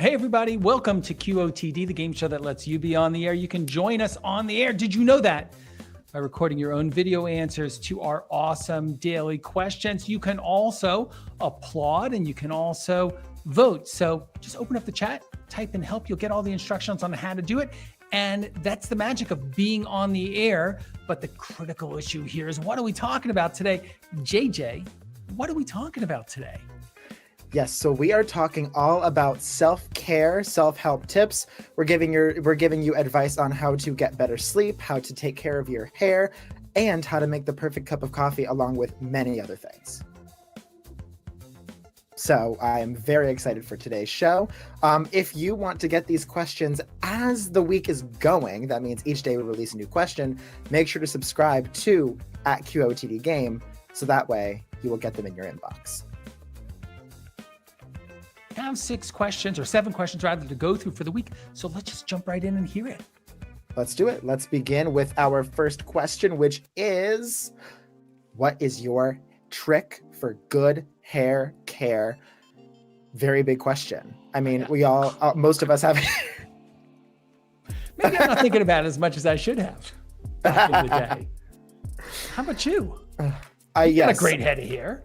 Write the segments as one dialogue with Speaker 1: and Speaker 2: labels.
Speaker 1: Hey everybody, welcome to QOTD, the game show that lets you be on the air. You can join us on the air. Did you know that? By recording your own video answers to our awesome daily questions. You can also applaud and you can also vote. So just open up the chat, type in help. You'll get all the instructions on how to do it. And that's the magic of being on the air. But the critical issue here is, what are we talking about today? JJ, what are we talking about today?
Speaker 2: Yes, so we are talking all about self-care, self-help tips. We're giving you advice on how to get better sleep, how to take care of your hair, and how to make the perfect cup of coffee, along with many other things. So I am very excited for today's show. If you want to get these questions as the week is going, that means each day we release a new question, make sure to subscribe to @QOTD Game, so that way you will get them in your inbox.
Speaker 1: I have 6 questions, or 7 questions rather, to go through for the week. So let's just jump right in and hear it.
Speaker 2: Let's do it. Let's begin with our first question, which is, what is your trick for good hair care? Very big question. I mean, we all, most of us have.
Speaker 1: Maybe I'm not thinking about it as much as I should have back in the day. How about you? You got a great head of hair.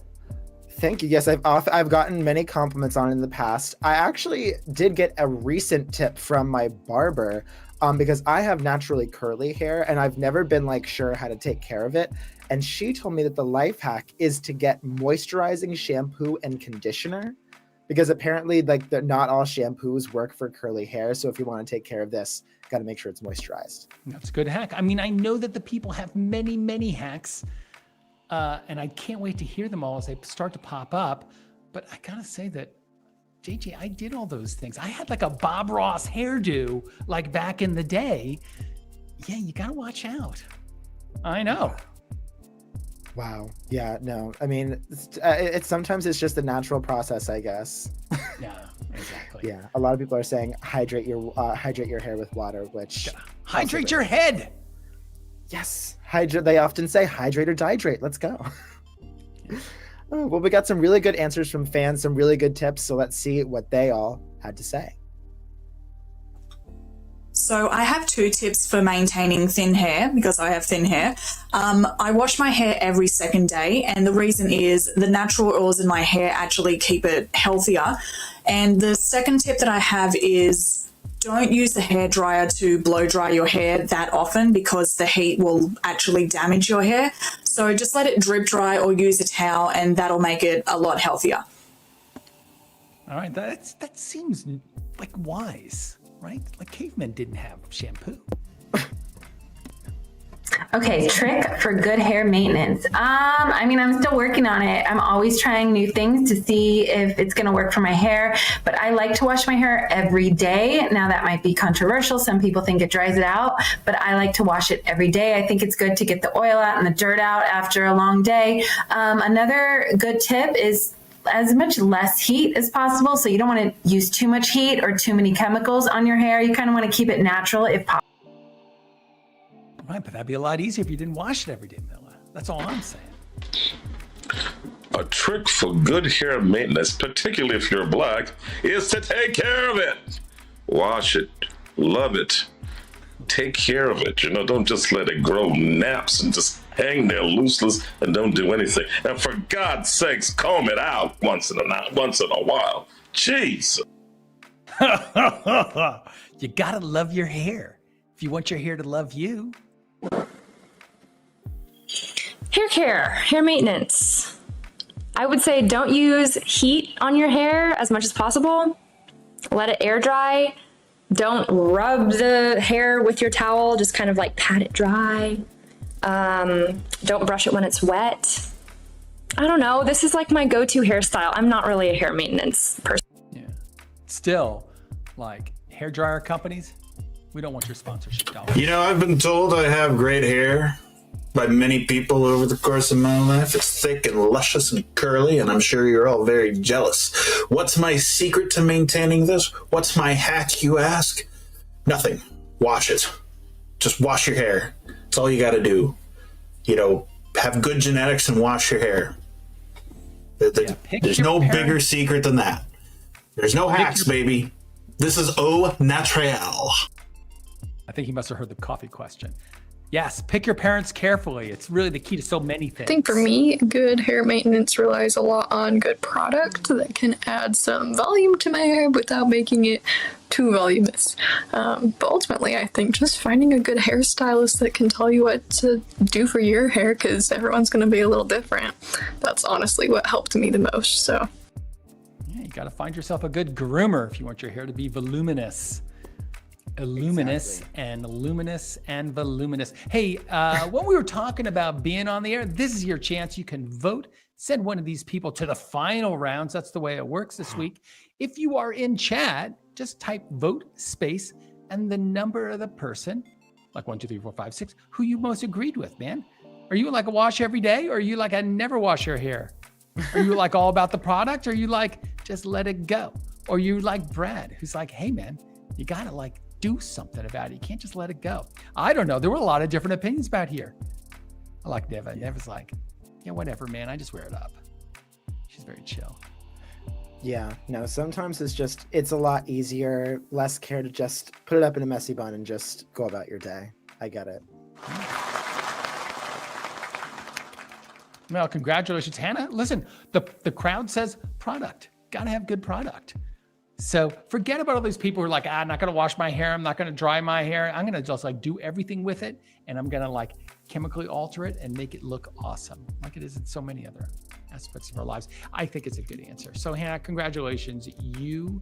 Speaker 2: Thank you. Yes, I've gotten many compliments on it in the past. I actually did get a recent tip from my barber, because I have naturally curly hair and I've never been sure how to take care of it. And she told me that the life hack is to get moisturizing shampoo and conditioner, because apparently not all shampoos work for curly hair. So if you want to take care of this, got to make sure it's moisturized.
Speaker 1: That's a good hack. I mean, I know that the people have many, many hacks. And I can't wait to hear them all as they start to pop up. But I gotta say that, JJ, I did all those things. I had a Bob Ross hairdo back in the day. Yeah, you gotta watch out. I know.
Speaker 2: Wow. Yeah, no. I mean, it's sometimes it's just a natural process, I guess.
Speaker 1: Yeah, exactly.
Speaker 2: Yeah. A lot of people are saying hydrate your hair with water, which
Speaker 1: hydrate your head.
Speaker 2: Yes, they often say hydrate or dihydrate. Let's go. Well, we got some really good answers from fans, some really good tips. So let's see what they all had to say.
Speaker 3: So I have 2 tips for maintaining thin hair, because I have thin hair. I wash my hair every second day, and the reason is the natural oils in my hair actually keep it healthier. And the second tip that I have is, don't use the hairdryer to blow dry your hair that often, because the heat will actually damage your hair. So just let it drip dry or use a towel, and that'll make it a lot healthier.
Speaker 1: All right, that seems wise, right? Cavemen didn't have shampoo.
Speaker 4: Okay, trick for good hair maintenance. I mean, I'm still working on it. I'm always trying new things to see if it's going to work for my hair, but I like to wash my hair every day. Now that might be controversial. Some people think it dries it out, but I like to wash it every day. I think it's good to get the oil out and the dirt out after a long day. Another good tip is as much less heat as possible. So you don't want to use too much heat or too many chemicals on your hair. You kind of want to keep it natural if possible.
Speaker 1: Right, but that'd be a lot easier if you didn't wash it every day, Milla. That's all I'm saying.
Speaker 5: A trick for good hair maintenance, particularly if you're black, is to take care of it. Wash it, love it, take care of it. Don't just let it grow naps and just hang there looseless and don't do anything. And for God's sakes, comb it out once in a while. Jeez.
Speaker 1: You gotta love your hair if you want your hair to love you.
Speaker 6: Hair care, hair maintenance. I would say don't use heat on your hair as much as possible. Let it air dry. Don't rub the hair with your towel, just kind of pat it dry. Don't brush it when it's wet. I don't know, this is my go-to hairstyle. I'm not really a hair maintenance person.
Speaker 1: Yeah. Still, hair dryer companies, we don't want your sponsorship dollars.
Speaker 7: I've been told I have great hair by many people over the course of my life. It's thick and luscious and curly, and I'm sure you're all very jealous. What's my secret to maintaining this? What's my hack, you ask? Nothing. Wash it. Just wash your hair. That's all you got to do. Have good genetics and wash your hair. There's no bigger secret than that. There's no hacks, baby. This is au naturel.
Speaker 1: I think he must have heard the coffee question. Yes, pick your parents carefully. It's really the key to so many things.
Speaker 8: I think for me, good hair maintenance relies a lot on good product that can add some volume to my hair without making it too voluminous. But ultimately, I think just finding a good hairstylist that can tell you what to do for your hair, because everyone's going to be a little different. That's honestly what helped me the most. So
Speaker 1: yeah, you got to find yourself a good groomer if you want your hair to be voluminous. Illuminous and luminous and voluminous. Hey, when we were talking about being on the air, this is your chance. You can vote. Send one of these people to the final rounds. That's the way it works this week. If you are in chat, just type vote space and the number of the person, like 1, 2, 3, 4, 5, 6, who you most agreed with, man. Are you like a wash every day? Or are you like a never wash your hair? Are you like all about the product? Or are you like, just let it go? Or you like Brad, who's like, hey man, you gotta like do something about it. You can't just let it go. I don't know. There were a lot of different opinions about here. I like Neva. Neva's like, yeah, whatever, man. I just wear it up. She's very chill.
Speaker 2: Yeah, no, sometimes it's a lot easier, less care to just put it up in a messy bun and just go about your day. I get it.
Speaker 1: Well, congratulations, Hannah. Listen, the crowd says product. Gotta have good product. So forget about all these people who are like, I'm not going to wash my hair. I'm not going to dry my hair. I'm going to just like do everything with it. And I'm going to like chemically alter it and make it look awesome. Like it is in so many other aspects of our lives. I think it's a good answer. So Hannah, congratulations. You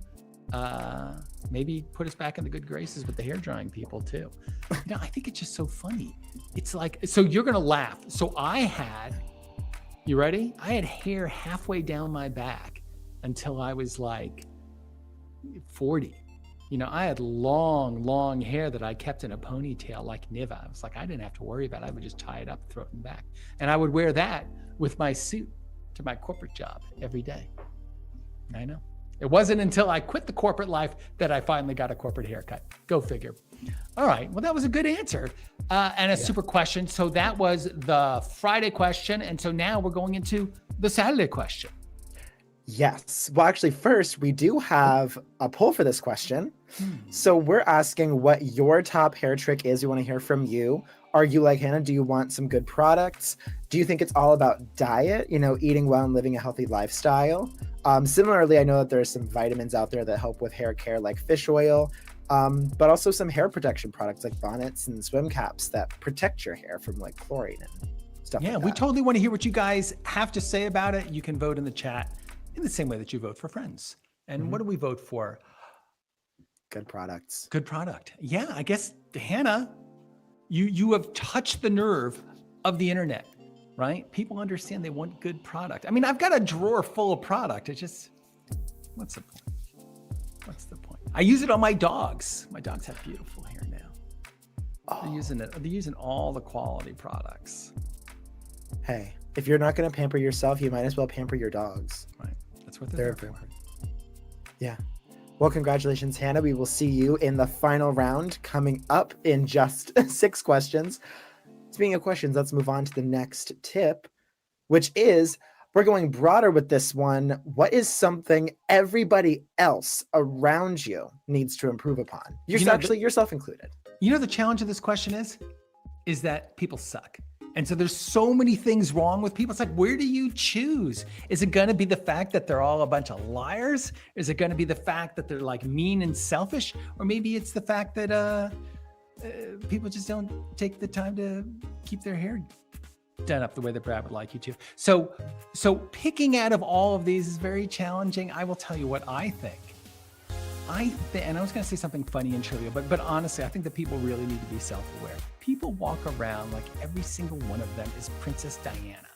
Speaker 1: maybe put us back in the good graces with the hair drying people too. I think it's just so funny. It's like, so you're going to laugh. So you ready? I had hair halfway down my back until I was like 40. I had long hair that I kept in a ponytail like Niva. I was like, I didn't have to worry about it. I would just tie it up, throw it in the back. And I would wear that with my suit to my corporate job every day. I know. It wasn't until I quit the corporate life that I finally got a corporate haircut. Go figure. All right. Well, that was a good answer and a super question. So that was the Friday question. And so now we're going into the Saturday question.
Speaker 2: Yes. Well, actually, first, we do have a poll for this question. So we're asking what your top hair trick is. We want to hear from you. Are you like Hannah? Do you want some good products? Do you think it's all about diet, eating well and living a healthy lifestyle? Similarly, I know that there are some vitamins out there that help with hair care like fish oil, but also some hair protection products like bonnets and swim caps that protect your hair from like chlorine and stuff like that.
Speaker 1: Yeah, we totally want to hear what you guys have to say about it. You can vote in the chat in the same way that you vote for friends. And what do we vote for?
Speaker 2: Good products.
Speaker 1: Good product. Yeah, I guess, Hannah, you have touched the nerve of the internet, right? People understand they want good product. I mean, I've got a drawer full of product. It's just, what's the point? What's the point? I use it on my dogs. My dogs have beautiful hair now. They're using it. They're using all the quality products.
Speaker 2: Hey, if you're not going to pamper yourself, you might as well pamper your dogs.
Speaker 1: Right. That's what they're there for.
Speaker 2: Yeah. Well, congratulations, Hannah. We will see you in the final round coming up in just 6 questions. Speaking of questions, let's move on to the next tip, which is we're going broader with this one. What is something everybody else around you needs to improve upon? Yourself included.
Speaker 1: The challenge of this question is that people suck. And so there's so many things wrong with people. It's like, where do you choose? Is it going to be the fact that they're all a bunch of liars? Is it going to be the fact that they're like mean and selfish? Or maybe it's the fact that people just don't take the time to keep their hair done up the way that Brad would like you to. So picking out of all of these is very challenging. I will tell you what I think. And I was going to say something funny and trivial, but honestly, I think that people really need to be self-aware. People walk around like every single one of them is Princess Diana,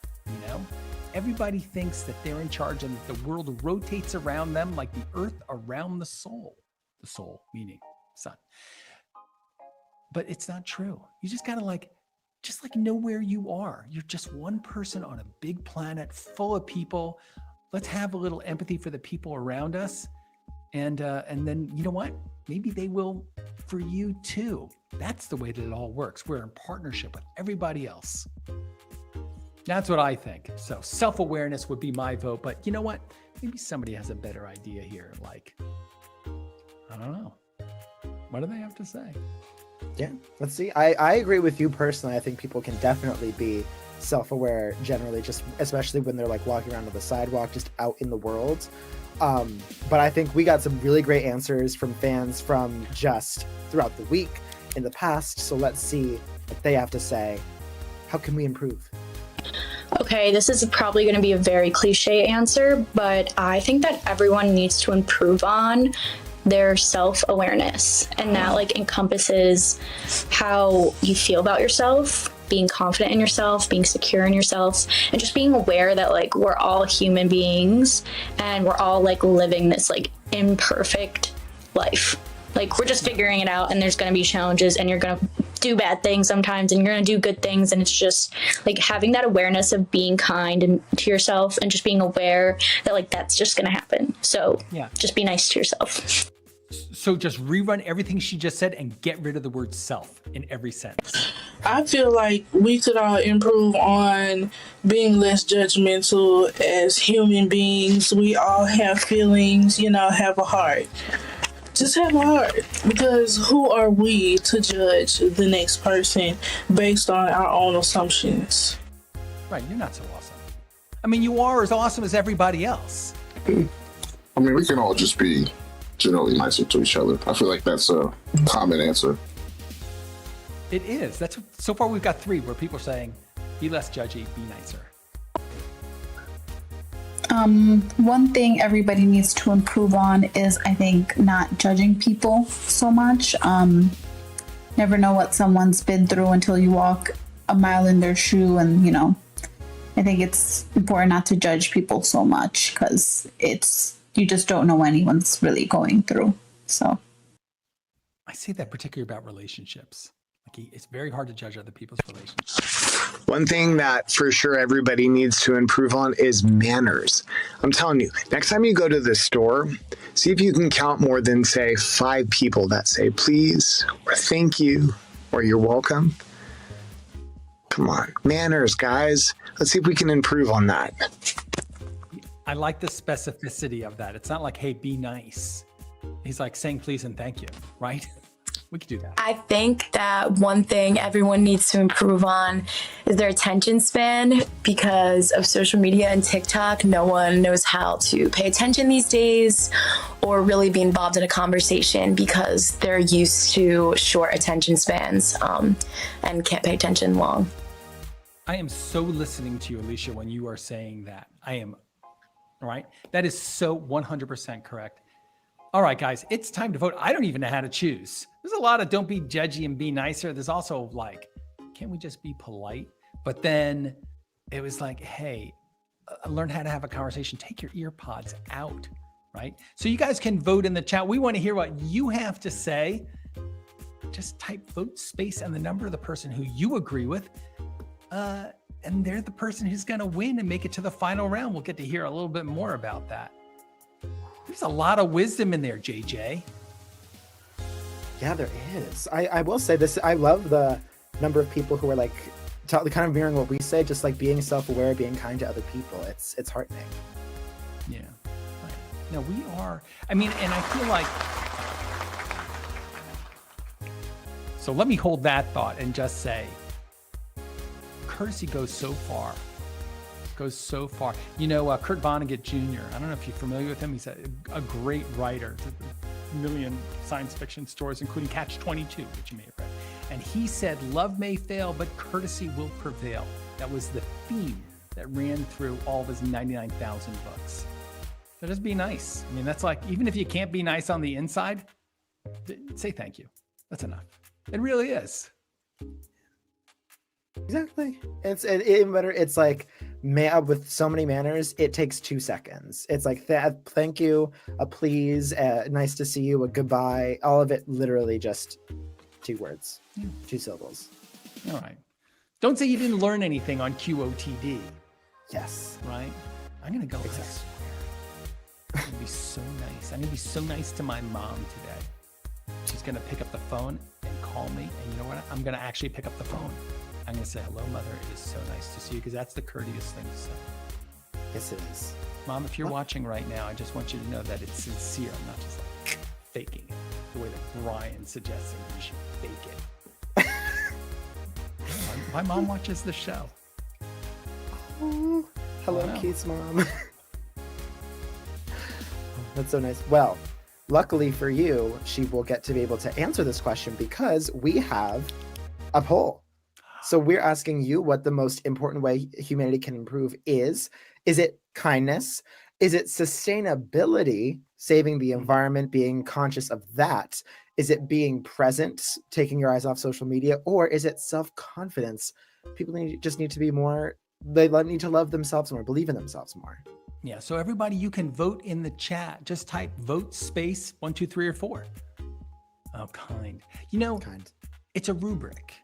Speaker 1: Everybody thinks that they're in charge and that the world rotates around them like the earth around the soul. The soul, meaning sun. But it's not true. You just got to just know where you are. You're just one person on a big planet full of people. Let's have a little empathy for the people around us. And then, you know what? Maybe they will for you too. That's the way that it all works. We're in partnership with everybody else. That's what I think. So self-awareness would be my vote. But you know what? Maybe somebody has a better idea here. Like, I don't know. What do they have to say?
Speaker 2: Yeah, let's see. I agree with you personally. I think people can definitely be self-aware generally, just especially when they're like walking around on the sidewalk, just out in the world. But I think we got some really great answers from fans from just throughout the week in the past. So let's see what they have to say. How can we improve?
Speaker 9: Okay, this is probably going to be a very cliche answer, but I think that everyone needs to improve on their self-awareness, and that like encompasses how you feel about yourself, being confident in yourself, being secure in yourself, and just being aware that like we're all human beings and we're all like living this like imperfect life. Like we're just figuring it out, and there's going to be challenges, and you're going to do bad things sometimes, and you're going to do good things. And it's just like having that awareness of being kind and to yourself, and just being aware that like that's just going to happen. So
Speaker 1: Yeah.
Speaker 9: just be nice to yourself.
Speaker 1: So just rerun everything she just said and get rid of the word self in every sentence.
Speaker 10: I feel like we could all improve on being less judgmental as human beings. We all have feelings, you know, have a heart. Just have a heart, because who are we to judge the next person based on our own assumptions?
Speaker 1: Right, you're not so awesome. I mean, you are as awesome as everybody else.
Speaker 11: I mean, we can all just be generally nicer to each other. I feel like that's a common answer.
Speaker 1: It is. That's so far we've got 3 where people are saying, be less judgy, be nicer.
Speaker 12: One thing everybody needs to improve on is, I think, not judging people so much. Never know what someone's been through until you walk a mile in their shoe, and you know, I think it's important not to judge people so much, because you just don't know what anyone's really going through. So
Speaker 1: I say that particularly about relationships. Like it's very hard to judge other people's relationships.
Speaker 13: One thing that for sure everybody needs to improve on is manners. I'm telling you, next time you go to the store, see if you can count more than, say, 5 people that say please, or thank you, or you're welcome. Come on, manners, guys. Let's see if we can improve on that.
Speaker 1: I like the specificity of that. It's not like, hey, be nice. He's like saying please and thank you, right? We could do that.
Speaker 14: I think that one thing everyone needs to improve on is their attention span. Because of social media and TikTok, no one knows how to pay attention these days or really be involved in a conversation, because they're used to short attention spans and can't pay attention long.
Speaker 1: I am so listening to you, Alicia, when you are saying that. I am, right? That is so 100% correct. All right, guys, it's time to vote. I don't even know how to choose. There's a lot of don't be judgy and be nicer. There's also like, can't we just be polite? But then it was like, hey, learn how to have a conversation. Take your ear pods out, right? So you guys can vote in the chat. We want to hear what you have to say. Just type vote space and the number of the person who you agree with. And they're the person who's going to win and make it to the final round. We'll get to hear a little bit more about that. There's a lot of wisdom in there, JJ.
Speaker 2: Yeah, there is. I will say this. I love the number of people who are like kind of mirroring what we say, just like being self-aware, being kind to other people. It's heartening.
Speaker 1: Yeah. Right. No, we are. I mean, and I feel like. So let me hold that thought and just say, courtesy goes so far. You know, Kurt Vonnegut Jr., I don't know if you're familiar with him. He's a great writer, a million science fiction stories, including Catch-22, which you may have read. And he said, love may fail, but courtesy will prevail. That was the theme that ran through all of his 99,000 books. So just be nice. I mean, that's like, even if you can't be nice on the inside, say thank you. That's enough. It really is.
Speaker 2: Exactly. It's even better. It's like, with so many manners, it takes 2 seconds. It's like that. Thank you, a please, nice to see you, a goodbye. All of it literally just 2 words, 2 syllables.
Speaker 1: All right. Don't say you didn't learn anything on QOTD.
Speaker 2: Yes.
Speaker 1: Right? I'm going to go. Exactly. I'm going to be so nice. I'm going to be so nice to my mom today. She's going to pick up the phone and call me. And you know what? I'm going to actually pick up the phone. I'm going to say, hello, Mother. It is so nice to see you, because that's the courteous thing to say.
Speaker 2: Yes, it is.
Speaker 1: Mom, if you're watching right now, I just want you to know that it's sincere. I'm not just like faking it. Brian suggesting you should bake it. My mom watches the show.
Speaker 2: Oh, hello,
Speaker 1: Wow.
Speaker 2: Keith's mom. That's so nice. Well, luckily for you, she will get to be able to answer this question because we have a poll. So we're asking you what the most important way humanity can improve is. Is it kindness? Is it sustainability, saving the environment, being conscious of that? Is it being present, taking your eyes off social media? Or is it self-confidence? People just need to be more, they need to love themselves more, believe in themselves more.
Speaker 1: Yeah, so everybody, you can vote in the chat. Just type vote space 1, 2, 3, or 4. Oh, kind. You know, it's a rubric.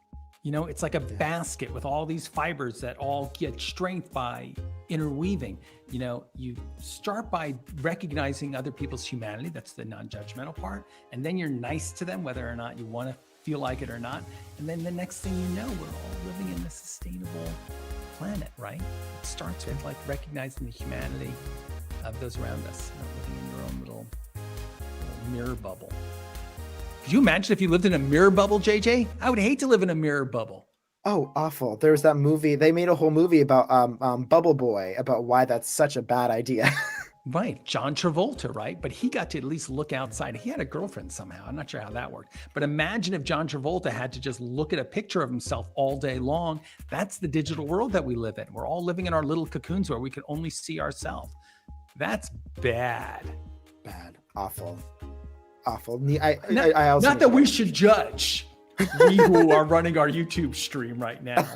Speaker 1: You know, it's like a basket with all these fibers that all get strength by interweaving. You know, you start by recognizing other people's humanity. That's the non-judgmental part. And then you're nice to them, whether or not you want to feel like it or not. And then the next thing you know, we're all living in a sustainable planet, right? It starts with like recognizing the humanity of those around us, not living in your own little mirror bubble. Could you imagine if you lived in a mirror bubble, JJ? I would hate to live in a mirror bubble.
Speaker 2: Oh, awful. There was that movie. They made a whole movie about Bubble Boy, about why that's such a bad idea.
Speaker 1: Right. John Travolta, right? But he got to at least look outside. He had a girlfriend somehow. I'm not sure how that worked. But imagine if John Travolta had to just look at a picture of himself all day long. That's the digital world that we live in. We're all living in our little cocoons where we can only see ourselves. That's bad.
Speaker 2: Bad. Awful. Awful.
Speaker 1: I also not that we should judge. We who are running our YouTube stream right now.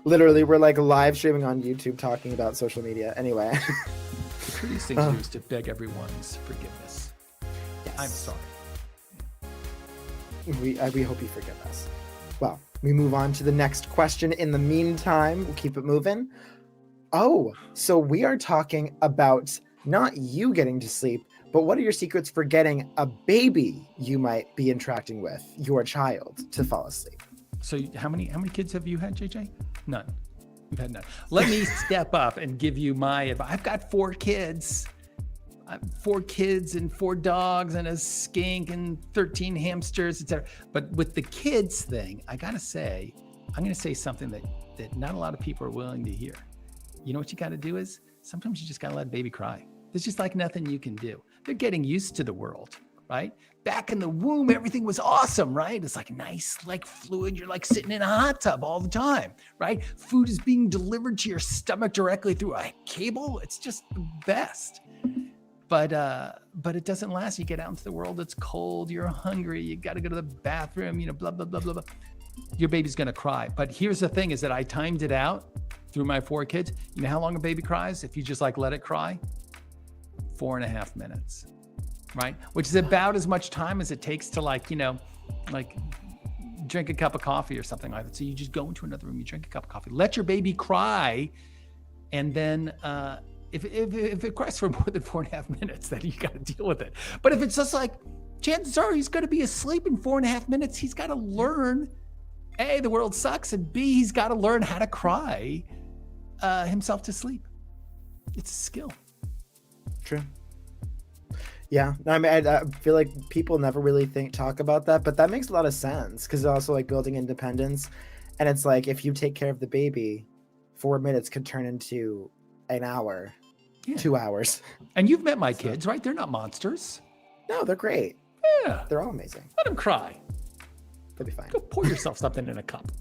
Speaker 2: Literally, we're like live streaming on YouTube talking about social media. Anyway.
Speaker 1: The prettiest thing to do is to beg everyone's forgiveness. Yes. I'm sorry.
Speaker 2: We hope you forgive us. Well, we move on to the next question. In the meantime, we'll keep it moving. Oh, so we are talking about not you getting to sleep, but what are your secrets for getting a baby you might be interacting with, your child, to fall asleep?
Speaker 1: So how many kids have you had, JJ? None. You've had none. Let me step up and give you my advice. I've got 4 kids. 4 kids and 4 dogs and a skink and 13 hamsters, etc. But with the kids thing, I'm going to say something that not a lot of people are willing to hear. You know what you got to do is sometimes you just got to let baby cry. There's just like nothing you can do. They're getting used to the world, right? Back in the womb, everything was awesome, right? It's like nice, like fluid. You're like sitting in a hot tub all the time, right? Food is being delivered to your stomach directly through a cable. It's just the best. But it doesn't last. You get out into the world, it's cold, you're hungry, you got to go to the bathroom, you know, blah, blah, blah, blah, blah. Your baby's going to cry. But here's the thing is that I timed it out through my 4 kids. You know how long a baby cries? If you just like let it cry? 4.5 minutes, right? Which is about as much time as it takes to like drink a cup of coffee or something like that. So you just go into another room, you drink a cup of coffee, let your baby cry. And then if it cries for more than 4.5 minutes, then you got to deal with it. But if it's just like, chances are he's going to be asleep in 4.5 minutes. He's got to learn, A, the world sucks, and B, he's got to learn how to cry himself to sleep. It's a skill.
Speaker 2: True. Yeah, I mean, I feel like people never really talk about that, but that makes a lot of sense because it's also like building independence. And it's like, if you take care of the baby, 4 minutes could turn into an hour, 2 hours.
Speaker 1: And you've met my kids, right? They're not monsters.
Speaker 2: No, they're great.
Speaker 1: Yeah.
Speaker 2: They're all amazing.
Speaker 1: Let them cry.
Speaker 2: They'll be fine.
Speaker 1: Go pour yourself something in a cup.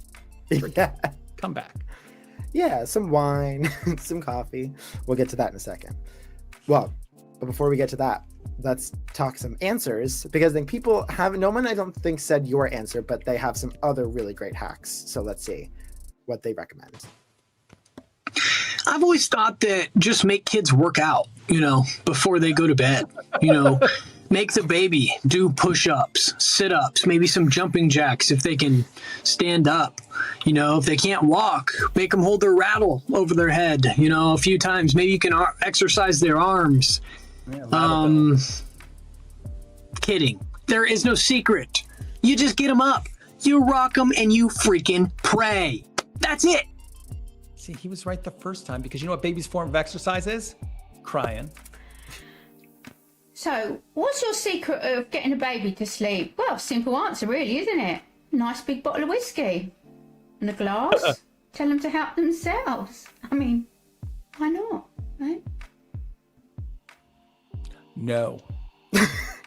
Speaker 2: Yeah.
Speaker 1: Come back.
Speaker 2: Yeah, some wine, some coffee. We'll get to that in a second. Well, but before we get to that, let's talk some answers because I think people have, no one I don't think said your answer, but they have some other really great hacks. So let's see what they recommend.
Speaker 15: I've always thought that just make kids work out, before they go to bed, make the baby do push-ups, sit-ups, maybe some jumping jacks if they can stand up. If they can't walk, make them hold their rattle over their head, a few times. Maybe you can exercise their arms. Yeah, kidding. There is no secret. You just get them up, you rock them, and you freaking pray. That's it.
Speaker 1: See, he was right the first time because you know what baby's form of exercise is? Crying.
Speaker 16: So, what's your secret of getting a baby to sleep? Well, simple answer, really, isn't it? Nice big bottle of whiskey and a glass. Tell them to help themselves. I mean, why not, right?
Speaker 1: No.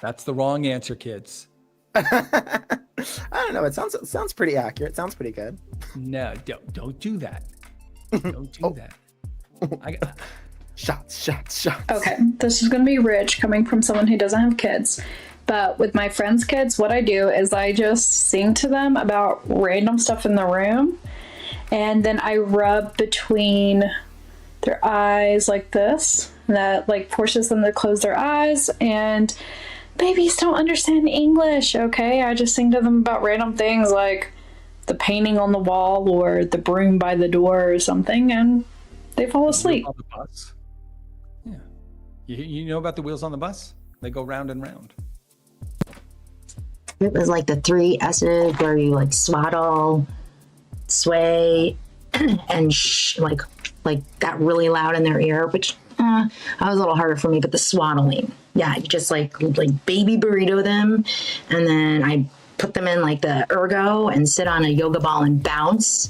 Speaker 1: That's the wrong answer, kids.
Speaker 2: I don't know. It sounds pretty accurate. Sounds pretty good.
Speaker 1: No, don't do that. Don't do that.
Speaker 2: Shots.
Speaker 17: Okay, this is going to be rich coming from someone who doesn't have kids. But with my friends' kids, what I do is I just sing to them about random stuff in the room. And then I rub between their eyes like this. That like forces them to close their eyes. And babies don't understand English, okay? I just sing to them about random things like the painting on the wall or the broom by the door or something. And they fall asleep.
Speaker 1: On the bus. Yeah. You know about the wheels on the bus? They go round and round.
Speaker 18: It was like the 3 S's where you like swaddle, sway, and like got really loud in their ear, which that was a little harder for me. But the swaddling, yeah, you just like baby burrito them, and then I put them in like the ergo and sit on a yoga ball and bounce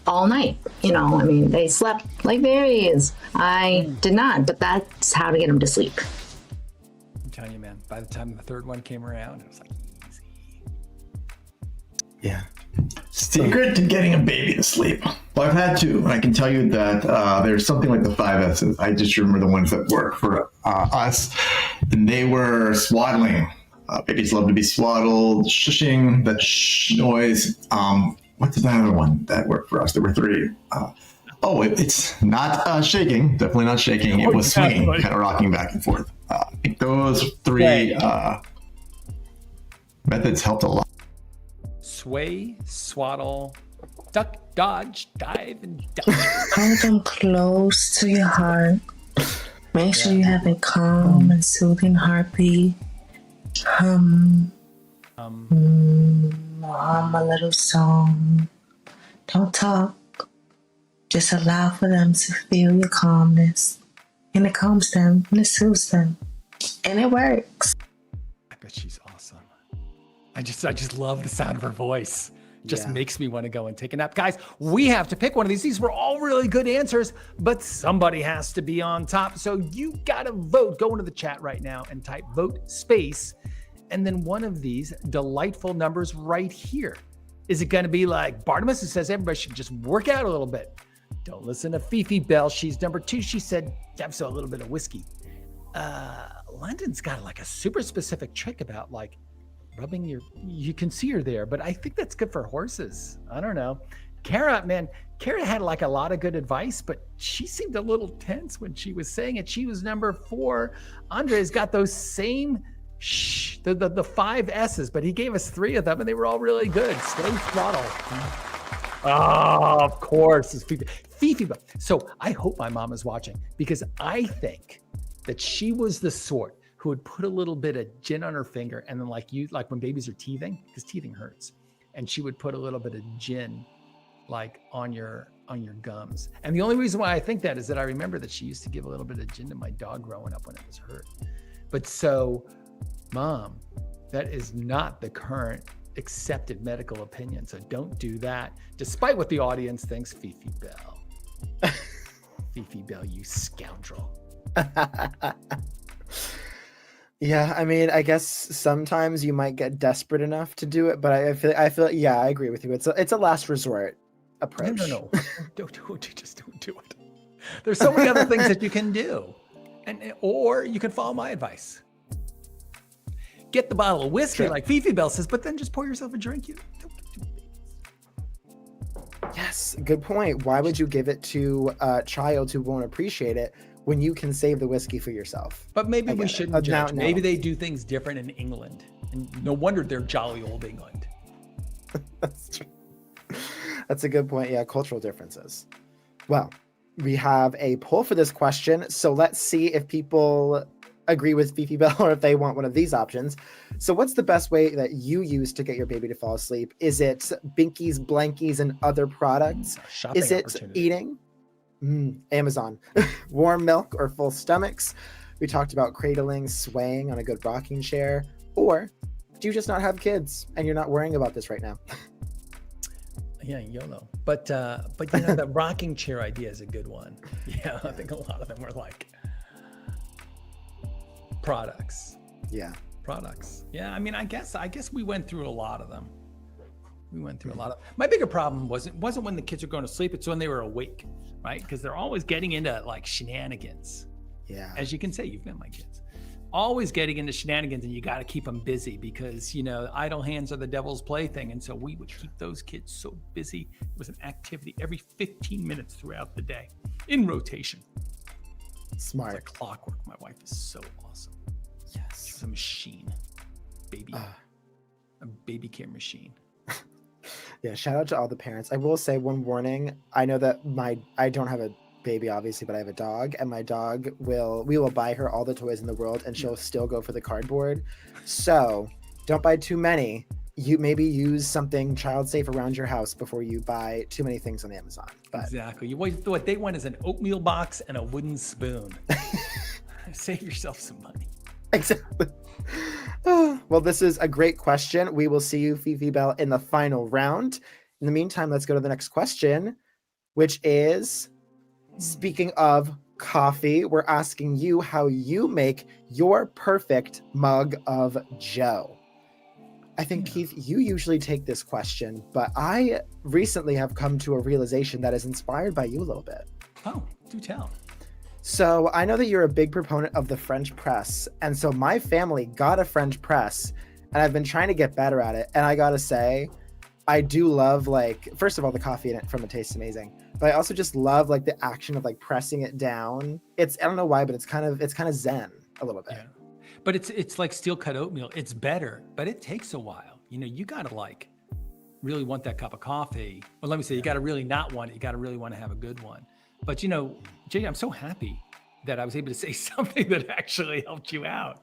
Speaker 18: all night. You know, I mean, they slept like babies. I did not, but that's how to get them to sleep.
Speaker 1: I'm telling you, man, by the time the third one came around, it was like easy.
Speaker 2: Yeah.
Speaker 19: Secret to getting a baby to sleep. Well, I've had 2, and I can tell you that there's something like the 5 S's. I just remember the ones that work for us, and they were swaddling. Babies love to be swaddled, shushing, that shh noise. What's the other one that worked for us? There were 3. It's not shaking. Definitely not shaking. It was swinging, kind of rocking back and forth. I think those 3 methods helped a lot.
Speaker 1: Sway, swaddle, duck, dodge, dive, and dodge.
Speaker 10: Hold them close to your heart. Make sure you have a calm and soothing heartbeat. Hum a little song. Don't talk. Just allow for them to feel your calmness. And it calms them and it soothes them. And it works.
Speaker 1: I bet she's awesome. I just love the sound of her voice. Just makes me want to go and take a nap. Guys, we have to pick one of these. These were all really good answers, but somebody has to be on top. So you got to vote. Go into the chat right now and type vote space and then one of these delightful numbers right here. Is it going to be like Bartimus, who says everybody should just work out a little bit? Don't listen to Fifi Bell. She's number 2. She said, so a little bit of whiskey. London's got like a super specific trick about like rubbing you can see her there, but I think that's good for horses. I don't know. Kara had like a lot of good advice, but she seemed a little tense when she was saying it. She was number 4. Andre's got those same the 5 S's, but he gave us 3 of them and they were all really good. Slow throttle. Oh, of course. It's Fifi. So I hope my mom is watching, because I think that she was the sort who would put a little bit of gin on her finger and then like when babies are teething, because teething hurts, and she would put a little bit of gin like on your gums. And the only reason why I think that is that I remember that she used to give a little bit of gin to my dog growing up when it was hurt. But so, Mom, that is not the current accepted medical opinion. So don't do that, despite what the audience thinks. Fifi Bell. Fifi Bell, you scoundrel.
Speaker 2: Yeah, I mean, I guess sometimes you might get desperate enough to do it, but I feel yeah, I agree with you. It's a last resort approach.
Speaker 1: No. Don't do it. Just don't do it. There's so many other things that you can do. Or you can follow my advice. Get the bottle of whiskey, like Fifi Bell says, but then just pour yourself a drink.
Speaker 2: Yes, good point. Why would you give it to a child who won't appreciate it when you can save the whiskey for yourself?
Speaker 1: But maybe we shouldn't judge. Maybe they do things different in England. And no wonder they're jolly old England.
Speaker 2: That's true. That's a good point. Yeah, cultural differences. Well, we have a poll for this question. So let's see if people agree with Fifi Bell or if they want one of these options. So what's the best way that you use to get your baby to fall asleep? Is it binkies, blankies, and other products? Is it eating? Amazon. Warm milk or full stomachs? We talked about cradling, swaying on a good rocking chair. Or do you just not have kids and you're not worrying about this right now?
Speaker 1: Yeah, YOLO. But you know, the rocking chair idea is a good one. Yeah, I think a lot of them were like products.
Speaker 2: Yeah.
Speaker 1: Products. Yeah, I mean, I guess we went through a lot of them. My bigger problem wasn't when the kids were going to sleep, it's when they were awake, right? Because they're always getting into like shenanigans.
Speaker 2: Yeah.
Speaker 1: As you can say, you've met my kids. Always getting into shenanigans, and you got to keep them busy because, you know, idle hands are the devil's plaything. And so we would keep those kids so busy. It was an activity every 15 minutes throughout the day in rotation.
Speaker 2: Smart.
Speaker 1: It's like clockwork. My wife is so awesome.
Speaker 2: Yes.
Speaker 1: She's a machine. A baby care machine.
Speaker 2: Yeah, shout out to all the parents. I will say one warning. I know that I don't have a baby, obviously, but I have a dog, and my dog we will buy her all the toys in the world, and she'll still go for the cardboard. So don't buy too many. You maybe use something child safe around your house before you buy too many things on Amazon. But
Speaker 1: exactly. What they want is an oatmeal box and a wooden spoon. Save yourself some money.
Speaker 2: Exactly. Well, this is a great question. We will see you, Fifi Bell, in the final round. In the meantime, let's go to the next question, which is, speaking of coffee, we're asking you how you make your perfect mug of Joe. I think, Keith, you usually take this question, but I recently have come to a realization that is inspired by you a little bit.
Speaker 1: Oh, do tell.
Speaker 2: So I know that you're a big proponent of the French press. And so my family got a French press, and I've been trying to get better at it. And I gotta say, I do love, like, first of all, the coffee in it from it tastes amazing. But I also just love like the action of like pressing it down. I don't know why, but it's kind of zen a little bit.
Speaker 1: Yeah. But it's like steel cut oatmeal. It's better, but it takes a while. You know, you gotta like really want that cup of coffee. Well, let me say, you gotta really not want it. You gotta really want to have a good one. But you know, Jay, I'm so happy that I was able to say something that actually helped you out.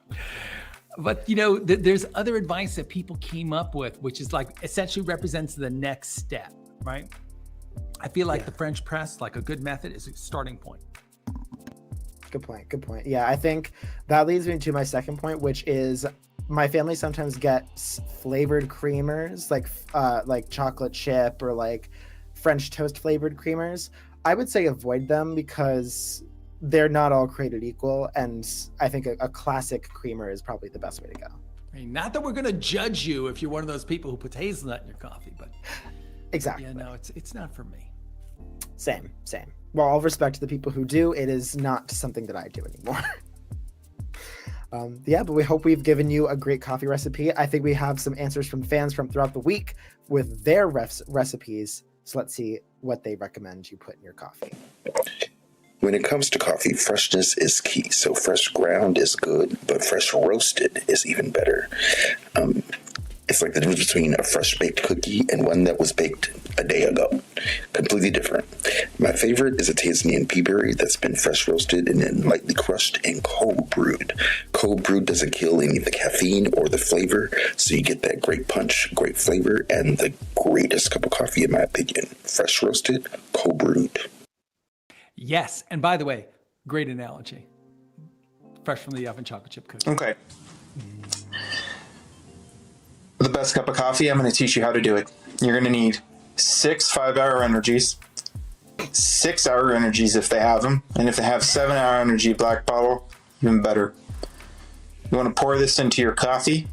Speaker 1: But you know, there's other advice that people came up with, which is like essentially represents the next step, right? I feel like the French press, like a good method, is a starting point.
Speaker 2: Good point. Yeah, I think that leads me to my second point, which is my family sometimes gets flavored creamers, like chocolate chip or like French toast flavored creamers. I would say avoid them because they're not all created equal, and I think a classic creamer is probably the best way to go.
Speaker 1: I mean, not that we're going to judge you if you're one of those people who puts hazelnut in your coffee, but
Speaker 2: exactly.
Speaker 1: Yeah, no, it's not for me.
Speaker 2: Same. Well, all respect to the people who do. It is not something that I do anymore. But we hope we've given you a great coffee recipe. I think we have some answers from fans from throughout the week with their recipes. So let's see what they recommend you put in your coffee.
Speaker 20: When it comes to coffee, freshness is key. So fresh ground is good, but fresh roasted is even better. It's like the difference between a fresh baked cookie and one that was baked a day ago. Completely different. My favorite is a Tanzanian pea berry that's been fresh roasted and then lightly crushed and cold brewed. Cold brewed doesn't kill any of the caffeine or the flavor, so you get that great punch, great flavor, and the greatest cup of coffee in my opinion. Fresh roasted, cold brewed.
Speaker 1: Yes, and by the way, great analogy. Fresh from the oven chocolate chip cookie.
Speaker 21: Okay. The best cup of coffee, I'm going to teach you how to do it. You're going to need 6 5-hour energies, 6-hour energies if they have them, and if they have 7-hour energy black bottle, even better. You want to pour this into your coffee,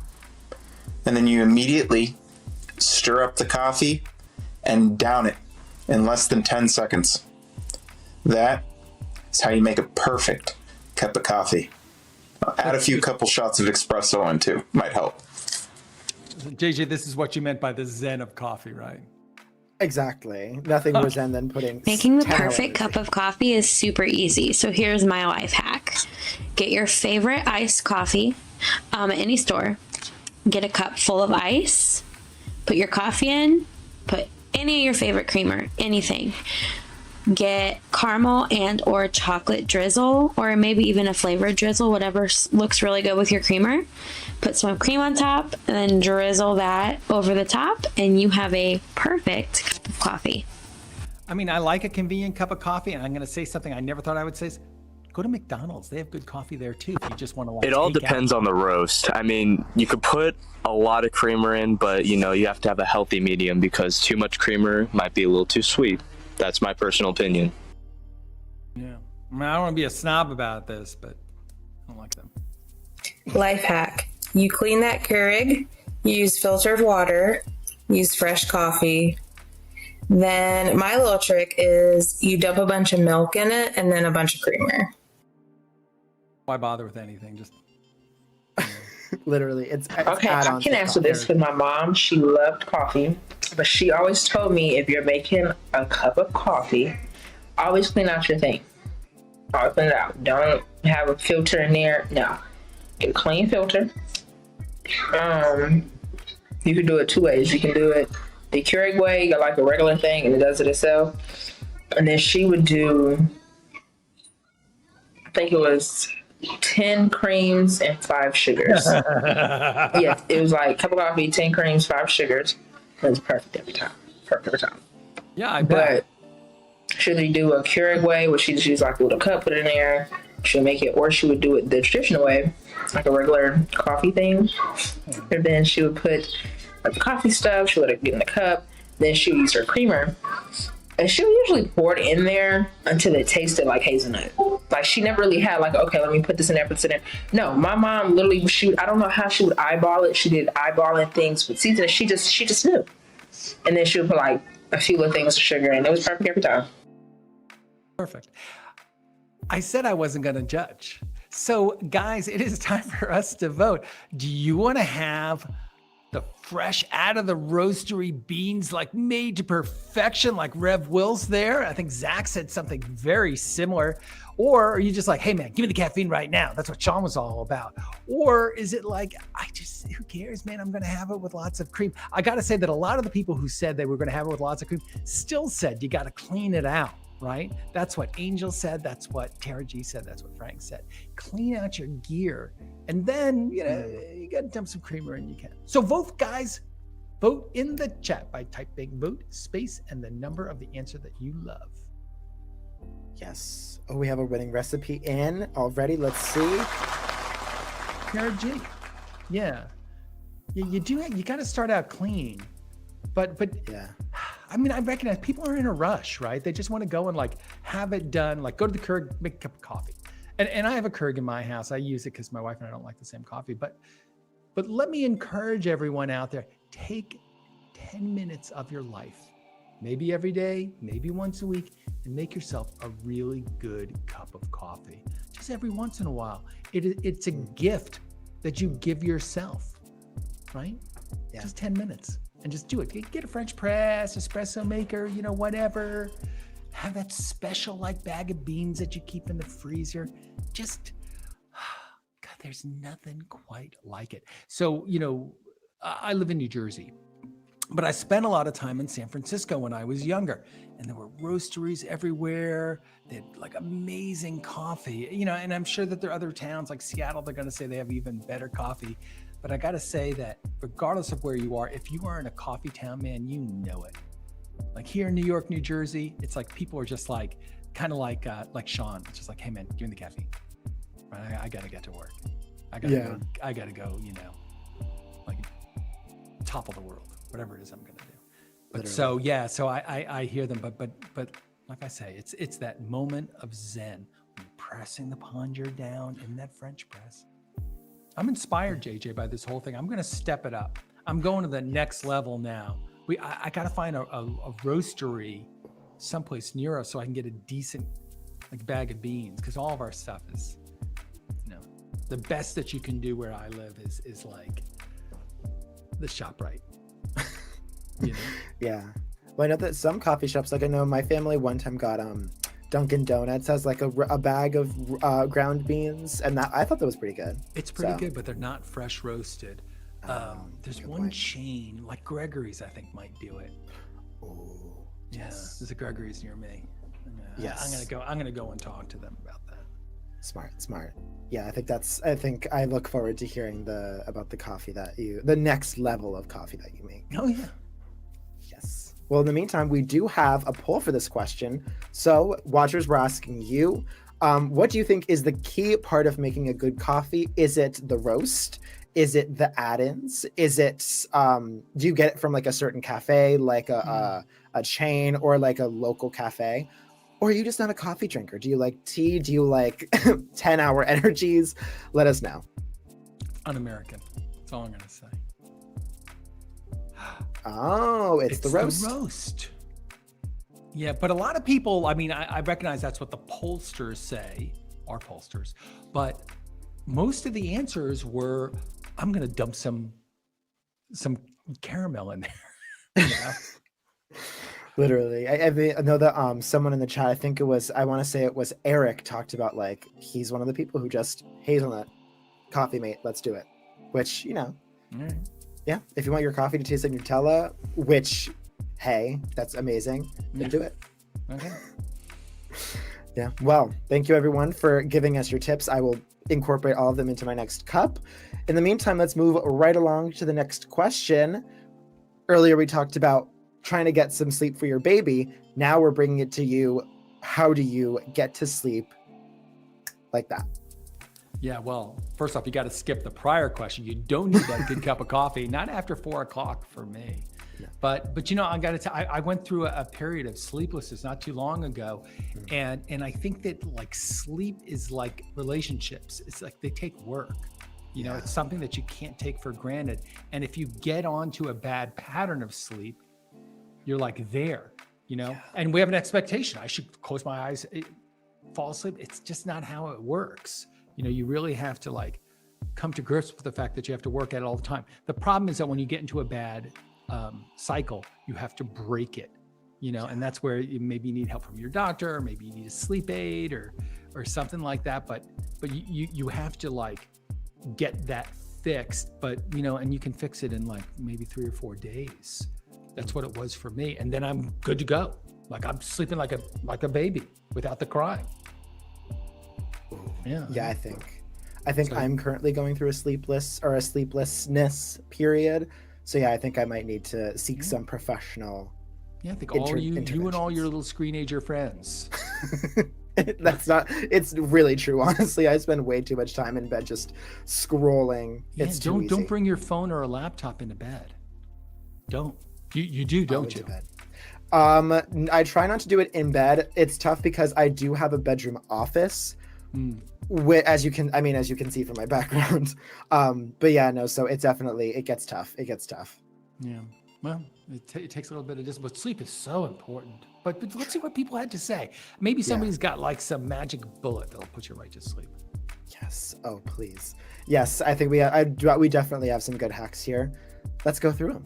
Speaker 21: and then you immediately stir up the coffee and down it in less than 10 seconds. That is how you make a perfect cup of coffee. Add a couple shots of espresso in too, might help.
Speaker 1: JJ, this is what you meant by the zen of coffee, right?
Speaker 2: Exactly. Nothing more zen than putting...
Speaker 22: Making the perfect cup of coffee is super easy. So here's my life hack. Get your favorite iced coffee at any store. Get a cup full of ice. Put your coffee in. Put any of your favorite creamer, anything. Get caramel and or chocolate drizzle, or maybe even a flavored drizzle, whatever looks really good with your creamer. Put some cream on top and then drizzle that over the top, and you have a perfect cup of coffee.
Speaker 1: I mean, I like a convenient cup of coffee, and I'm going to say something I never thought I would say. Go to McDonald's. They have good coffee there too. If you just want to like.
Speaker 3: It all
Speaker 1: take
Speaker 3: depends
Speaker 1: out.
Speaker 3: on the roast. I mean, you could put a lot of creamer in, but you have to have a healthy medium because too much creamer might be a little too sweet. That's my personal opinion.
Speaker 1: Yeah, I mean, I don't want to be a snob about this, but I don't like them.
Speaker 4: Life hack. You clean that Keurig, use filtered water, use fresh coffee. Then my little trick is you dump a bunch of milk in it and then a bunch of creamer.
Speaker 1: Why bother with anything? Just
Speaker 2: literally, it's
Speaker 23: okay. I can answer this because my mom, she loved coffee, but she always told me if you're making a cup of coffee, always clean out your thing. Always clean it out. Don't have a filter in there. No, get a clean filter. You can do it two ways. You can do it the Keurig way, you got like a regular thing, and it does it itself. And then she would do, I think it was 10 creams and 5 sugars. Yeah, it was like a cup of coffee, 10 creams, 5 sugars. It was perfect every time. Perfect every time.
Speaker 1: Yeah, I bet.
Speaker 23: But she'd do a Keurig way, where she'd use like a little cup, put it in there. She'll make it, or she would do it the traditional way, like a regular coffee thing. And then she would put like the coffee stuff, she would let it get in the cup. Then she would use her creamer. And she would usually pour it in there until it tasted like hazelnut. Like she never really had like, okay, let me put this in there, put this in there. No, my mom literally, I don't know how she would eyeball it. She did eyeballing things with seasoning. She just knew. And then she would put like a few little things of sugar, and it was perfect every time.
Speaker 1: Perfect. I said I wasn't going to judge. So guys, it is time for us to vote. Do you want to have the fresh out of the roastery beans, like made to perfection, like Rev Will's there? I think Zach said something very similar. Or are you just like, hey man, give me the caffeine right now? That's what Sean was all about. Or is it like, who cares, man? I'm going to have it with lots of cream. I got to say that a lot of the people who said they were going to have it with lots of cream still said you got to clean it out. Right? That's what Angel said. That's what Tara G said. That's what Frank said. Clean out your gear. And then, you got to dump some creamer in, you can. So vote, guys. Vote in the chat by typing vote space and the number of the answer that you love.
Speaker 2: Yes. Oh, we have a winning recipe in already. Let's see.
Speaker 1: Tara G. Yeah. You got to start out clean. But
Speaker 2: yeah.
Speaker 1: I mean, I recognize people are in a rush, right? They just want to go and like have it done, like go to the Keurig, make a cup of coffee. And I have a Keurig in my house. I use it because my wife and I don't like the same coffee. But let me encourage everyone out there, take 10 minutes of your life, maybe every day, maybe once a week, and make yourself a really good cup of coffee. Just every once in a while. It's a gift that you give yourself, right? Yeah. Just 10 minutes. And just do it. Get a French press, espresso maker, whatever. Have that special like bag of beans that you keep in the freezer. Just, God, there's nothing quite like it. So, I live in New Jersey, but I spent a lot of time in San Francisco when I was younger. And there were roasteries everywhere. They had like amazing coffee, and I'm sure that there are other towns like Seattle, they're going to say they have even better coffee. But I got to say that regardless of where you are, if you are in a coffee town, man, you know it. Like here in New York, New Jersey, it's like people are just like, kind of like Sean, it's just like, hey man, give me the caffeine. Right? I got to get to work. I got to go, like topple the world, whatever it is I'm going to do. But literally. So I hear them, but like I say, it's that moment of zen, when you're pressing the plunger down in that French press. I'm inspired, JJ, by this whole thing. I'm going to step it up. I'm going to the next level now. I got to find a roastery someplace near us so I can get a decent like bag of beans, because all of our stuff is, the best that you can do where I live is like the ShopRite.
Speaker 2: Yeah. Well, I know that some coffee shops, like I know my family one time got Dunkin' Donuts has like a bag of ground beans, and I thought that was pretty good.
Speaker 1: It's pretty good, but they're not fresh roasted. There's one chain, like Gregory's, I think might do it.
Speaker 2: Oh,
Speaker 1: yes. There's a Gregory's near me.
Speaker 2: Yes.
Speaker 1: I'm gonna go and talk to them about that.
Speaker 2: Smart. Yeah, I think I look forward to hearing about the coffee the next level of coffee that you make.
Speaker 1: Oh yeah.
Speaker 2: Yes. Well, in the meantime, we do have a poll for this question. So watchers, we're asking you, What do you think is the key part of making a good coffee? Is it the roast? Is it the add-ins? Is it do you get it from like a certain cafe, like a chain, or like a local cafe? Or are you just not a coffee drinker? Do you like tea? Do you like 10-hour energies? Let us know.
Speaker 1: Un-American. That's all I'm gonna say.
Speaker 2: Oh, it's the roast.
Speaker 1: The roast. Yeah, but a lot of people, I mean, I recognize that's what the pollsters say, our pollsters, but most of the answers were, I'm going to dump some caramel in there. You know?
Speaker 2: Literally. I know that someone in the chat, I want to say it was Eric, talked about like, he's one of the people who just hazelnut coffee mate, let's do it. Which, you know, yeah, if you want your coffee to taste like Nutella, which, hey, that's amazing, then do it.
Speaker 1: Okay.
Speaker 2: Yeah. Well, thank you everyone for giving us your tips. I will incorporate all of them into my next cup. In the meantime, let's move right along to the next question. Earlier, we talked about trying to get some sleep for your baby. Now we're bringing it to you. How do you get to sleep like that?
Speaker 1: Yeah, well, first off, you got to skip the prior question. You don't need that good cup of coffee, not after 4 o'clock for me. Yeah. But you know, I got to tell, I went through a period of sleeplessness not too long ago, and I think that like sleep is like relationships. It's like they take work. You know, it's something that you can't take for granted. And if you get onto a bad pattern of sleep, you're like there. You know, and we have an expectation. I should close my eyes, fall asleep. It's just not how it works. You know, you really have to like come to grips with the fact that you have to work at it all the time. The problem is that when you get into a bad cycle, you have to break it, you know, and that's where you maybe need help from your doctor, or maybe you need a sleep aid or something like that. But you have to like get that fixed, but you know, and you can fix it in like maybe 3 or 4 days. That's what it was for me. And then I'm good to go. Like I'm sleeping like a baby without the crying. Yeah.
Speaker 2: Yeah, I think so, I'm currently going through a sleeplessness period. So yeah, I think I might need to seek some professional.
Speaker 1: Yeah, I think all you and all your little screenager friends.
Speaker 2: It's really true. Honestly, I spend way too much time in bed just scrolling.
Speaker 1: Yeah,
Speaker 2: it's too easy.
Speaker 1: Don't bring your phone or a laptop into bed. Don't. You do, don't you?
Speaker 2: I try not to do it in bed. It's tough because I do have a bedroom office. As you can see from my background. But yeah, no, so it gets tough.
Speaker 1: Yeah. Well, it takes a little bit of discipline, but sleep is so important. But let's see what people had to say. Maybe somebody's got like some magic bullet that'll put you right to sleep.
Speaker 2: Yes. Oh, please. Yes, I think we definitely have some good hacks here. Let's go through them.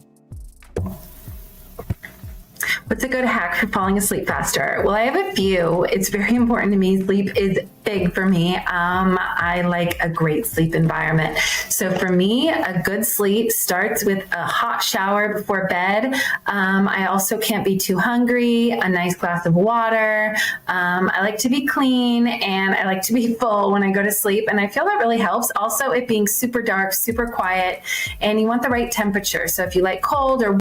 Speaker 5: What's a good hack for falling asleep faster? Well, I have a few. It's very important to me. Sleep is big for me. I like a great sleep environment. So for me, a good sleep starts with a hot shower before bed. I also can't be too hungry, a nice glass of water. I like to be clean and I like to be full when I go to sleep. And I feel that really helps. Also, it being super dark, super quiet, and you want the right temperature. So if you like cold or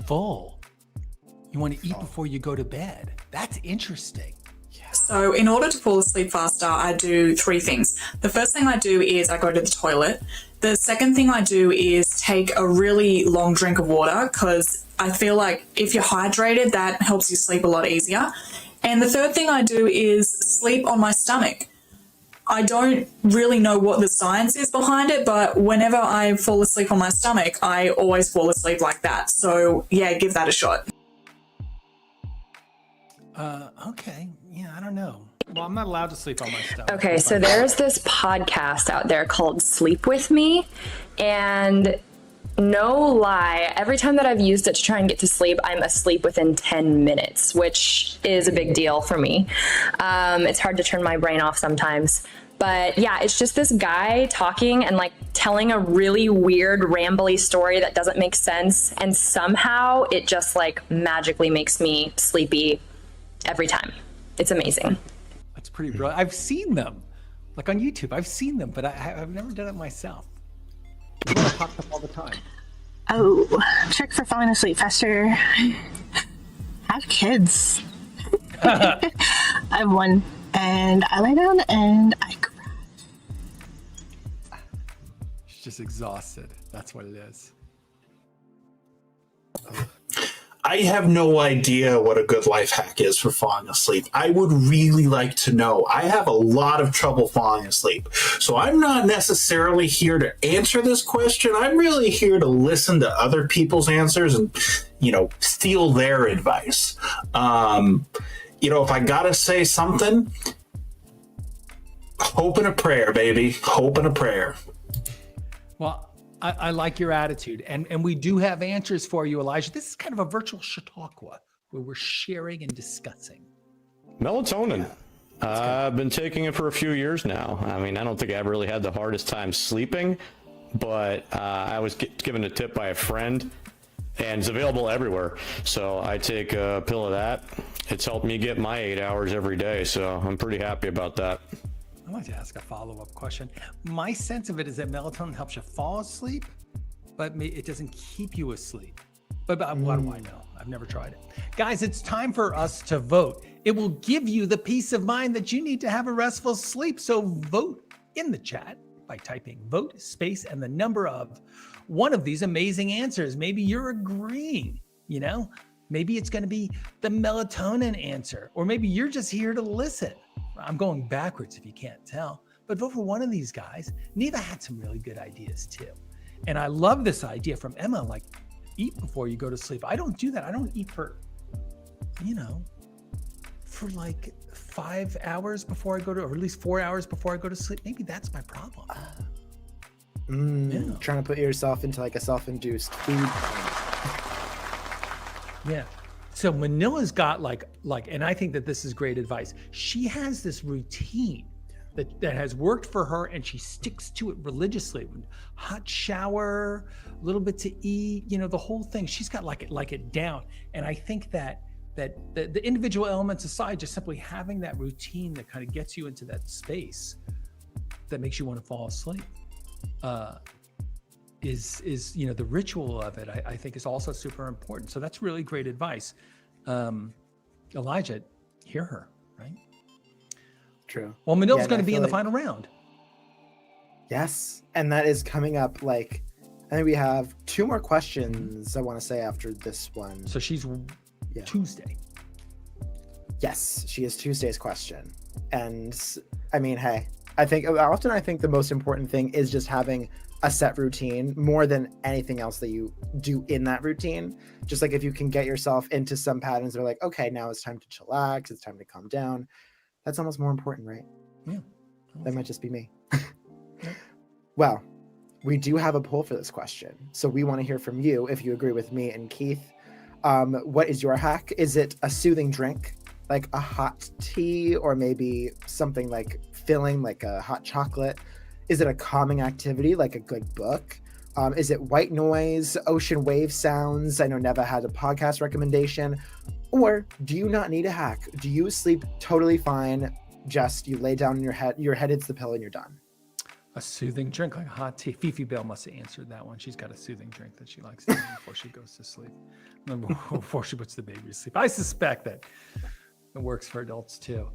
Speaker 1: full, you want to eat before you go to bed. That's interesting.
Speaker 6: So in order to fall asleep faster, I do 3 things. The first thing I do is I go to the toilet. The second thing I do is take a really long drink of water, because I feel like if you're hydrated, that helps you sleep a lot easier. And the third thing I do is sleep on my stomach. I don't really know what the science is behind it, but whenever I fall asleep on my stomach, I always fall asleep like that. So yeah, give that a shot.
Speaker 1: Okay. Yeah, I don't know. Well, I'm not allowed to sleep on my stomach.
Speaker 14: Okay, so there's this podcast out there called Sleep With Me, and no lie, every time that I've used it to try and get to sleep, I'm asleep within 10 minutes, which is a big deal for me. It's hard to turn my brain off sometimes. But yeah, it's just this guy talking and like telling a really weird, rambly story that doesn't make sense. And somehow it just like magically makes me sleepy every time. It's amazing.
Speaker 1: That's pretty brilliant. I've seen them, like on YouTube. I've seen them, but I've never done it myself. It pops up all the time.
Speaker 7: Oh, trick for falling asleep faster. Have kids. I have one and I lay down and I cry.
Speaker 1: She's just exhausted. That's what it is.
Speaker 8: I have no idea what a good life hack is for falling asleep. I would really like to know. I have a lot of trouble falling asleep. So I'm not necessarily here to answer this question. I'm really here to listen to other people's answers and, steal their advice. If I gotta say something, hope and a prayer, baby. Hope and a prayer.
Speaker 1: Well, I like your attitude, and we do have answers for you, Elijah. This is kind of a virtual Chautauqua where we're sharing and discussing.
Speaker 9: Melatonin. I've been taking it for a few years now. I mean, I don't think I've really had the hardest time sleeping, but I was given a tip by a friend, and it's available everywhere. So I take a pill of that. It's helped me get my 8 hours every day, so I'm pretty happy about that.
Speaker 1: I'd like to ask a follow-up question. My sense of it is that melatonin helps you fall asleep, but it doesn't keep you asleep. But what do I know? I've never tried it. Guys, it's time for us to vote. It will give you the peace of mind that you need to have a restful sleep. So vote in the chat by typing vote space and the number of one of these amazing answers. Maybe you're agreeing, maybe it's going to be the melatonin answer, or maybe you're just here to listen. I'm going backwards if you can't tell, but vote for one of these guys. Neva had some really good ideas too. And I love this idea from Emma, like eat before you go to sleep. I don't do that. I don't eat for like 5 hours before I go to, or at least 4 hours before I go to sleep. Maybe that's my problem.
Speaker 2: Trying to put yourself into like a self-induced food.
Speaker 1: Yeah. So Manila's got like, and I think that this is great advice. She has this routine that has worked for her, and she sticks to it religiously. Hot shower, a little bit to eat, the whole thing. She's got like it down. And I think that the individual elements aside, just simply having that routine that kind of gets you into that space that makes you want to fall asleep is the ritual of it, I think, is also super important. So that's really great advice. Elijah, hear her, right?
Speaker 2: True.
Speaker 1: Well, Manila's going to be in the final round.
Speaker 2: Yes, and that is coming up. I think we have 2 more questions I want to say after this one.
Speaker 1: So she's Tuesday.
Speaker 2: Yes, she is Tuesday's question. And I mean, hey, I think the most important thing is just having a set routine more than anything else that you do in that routine. Just like if you can get yourself into some patterns that are like, okay, now it's time to chillax, it's time to calm down. That's almost more important, right?
Speaker 1: Yeah.
Speaker 2: That might just be me. Well, we do have a poll for this question. So we want to hear from you if you agree with me and Keith. What is your hack? Is it a soothing drink, like a hot tea, or maybe something like filling, like a hot chocolate? Is it a calming activity, like a good book? Is it white noise, ocean wave sounds? I know Neva had a podcast recommendation. Or do you not need a hack? Do you sleep totally fine? Just you lay down in your head hits the pillow and you're done.
Speaker 1: A soothing drink, like a hot tea. Fifi Bell must have answered that one. She's got a soothing drink that she likes to do before she goes to sleep. Before she puts the baby to sleep. I suspect that it works for adults too.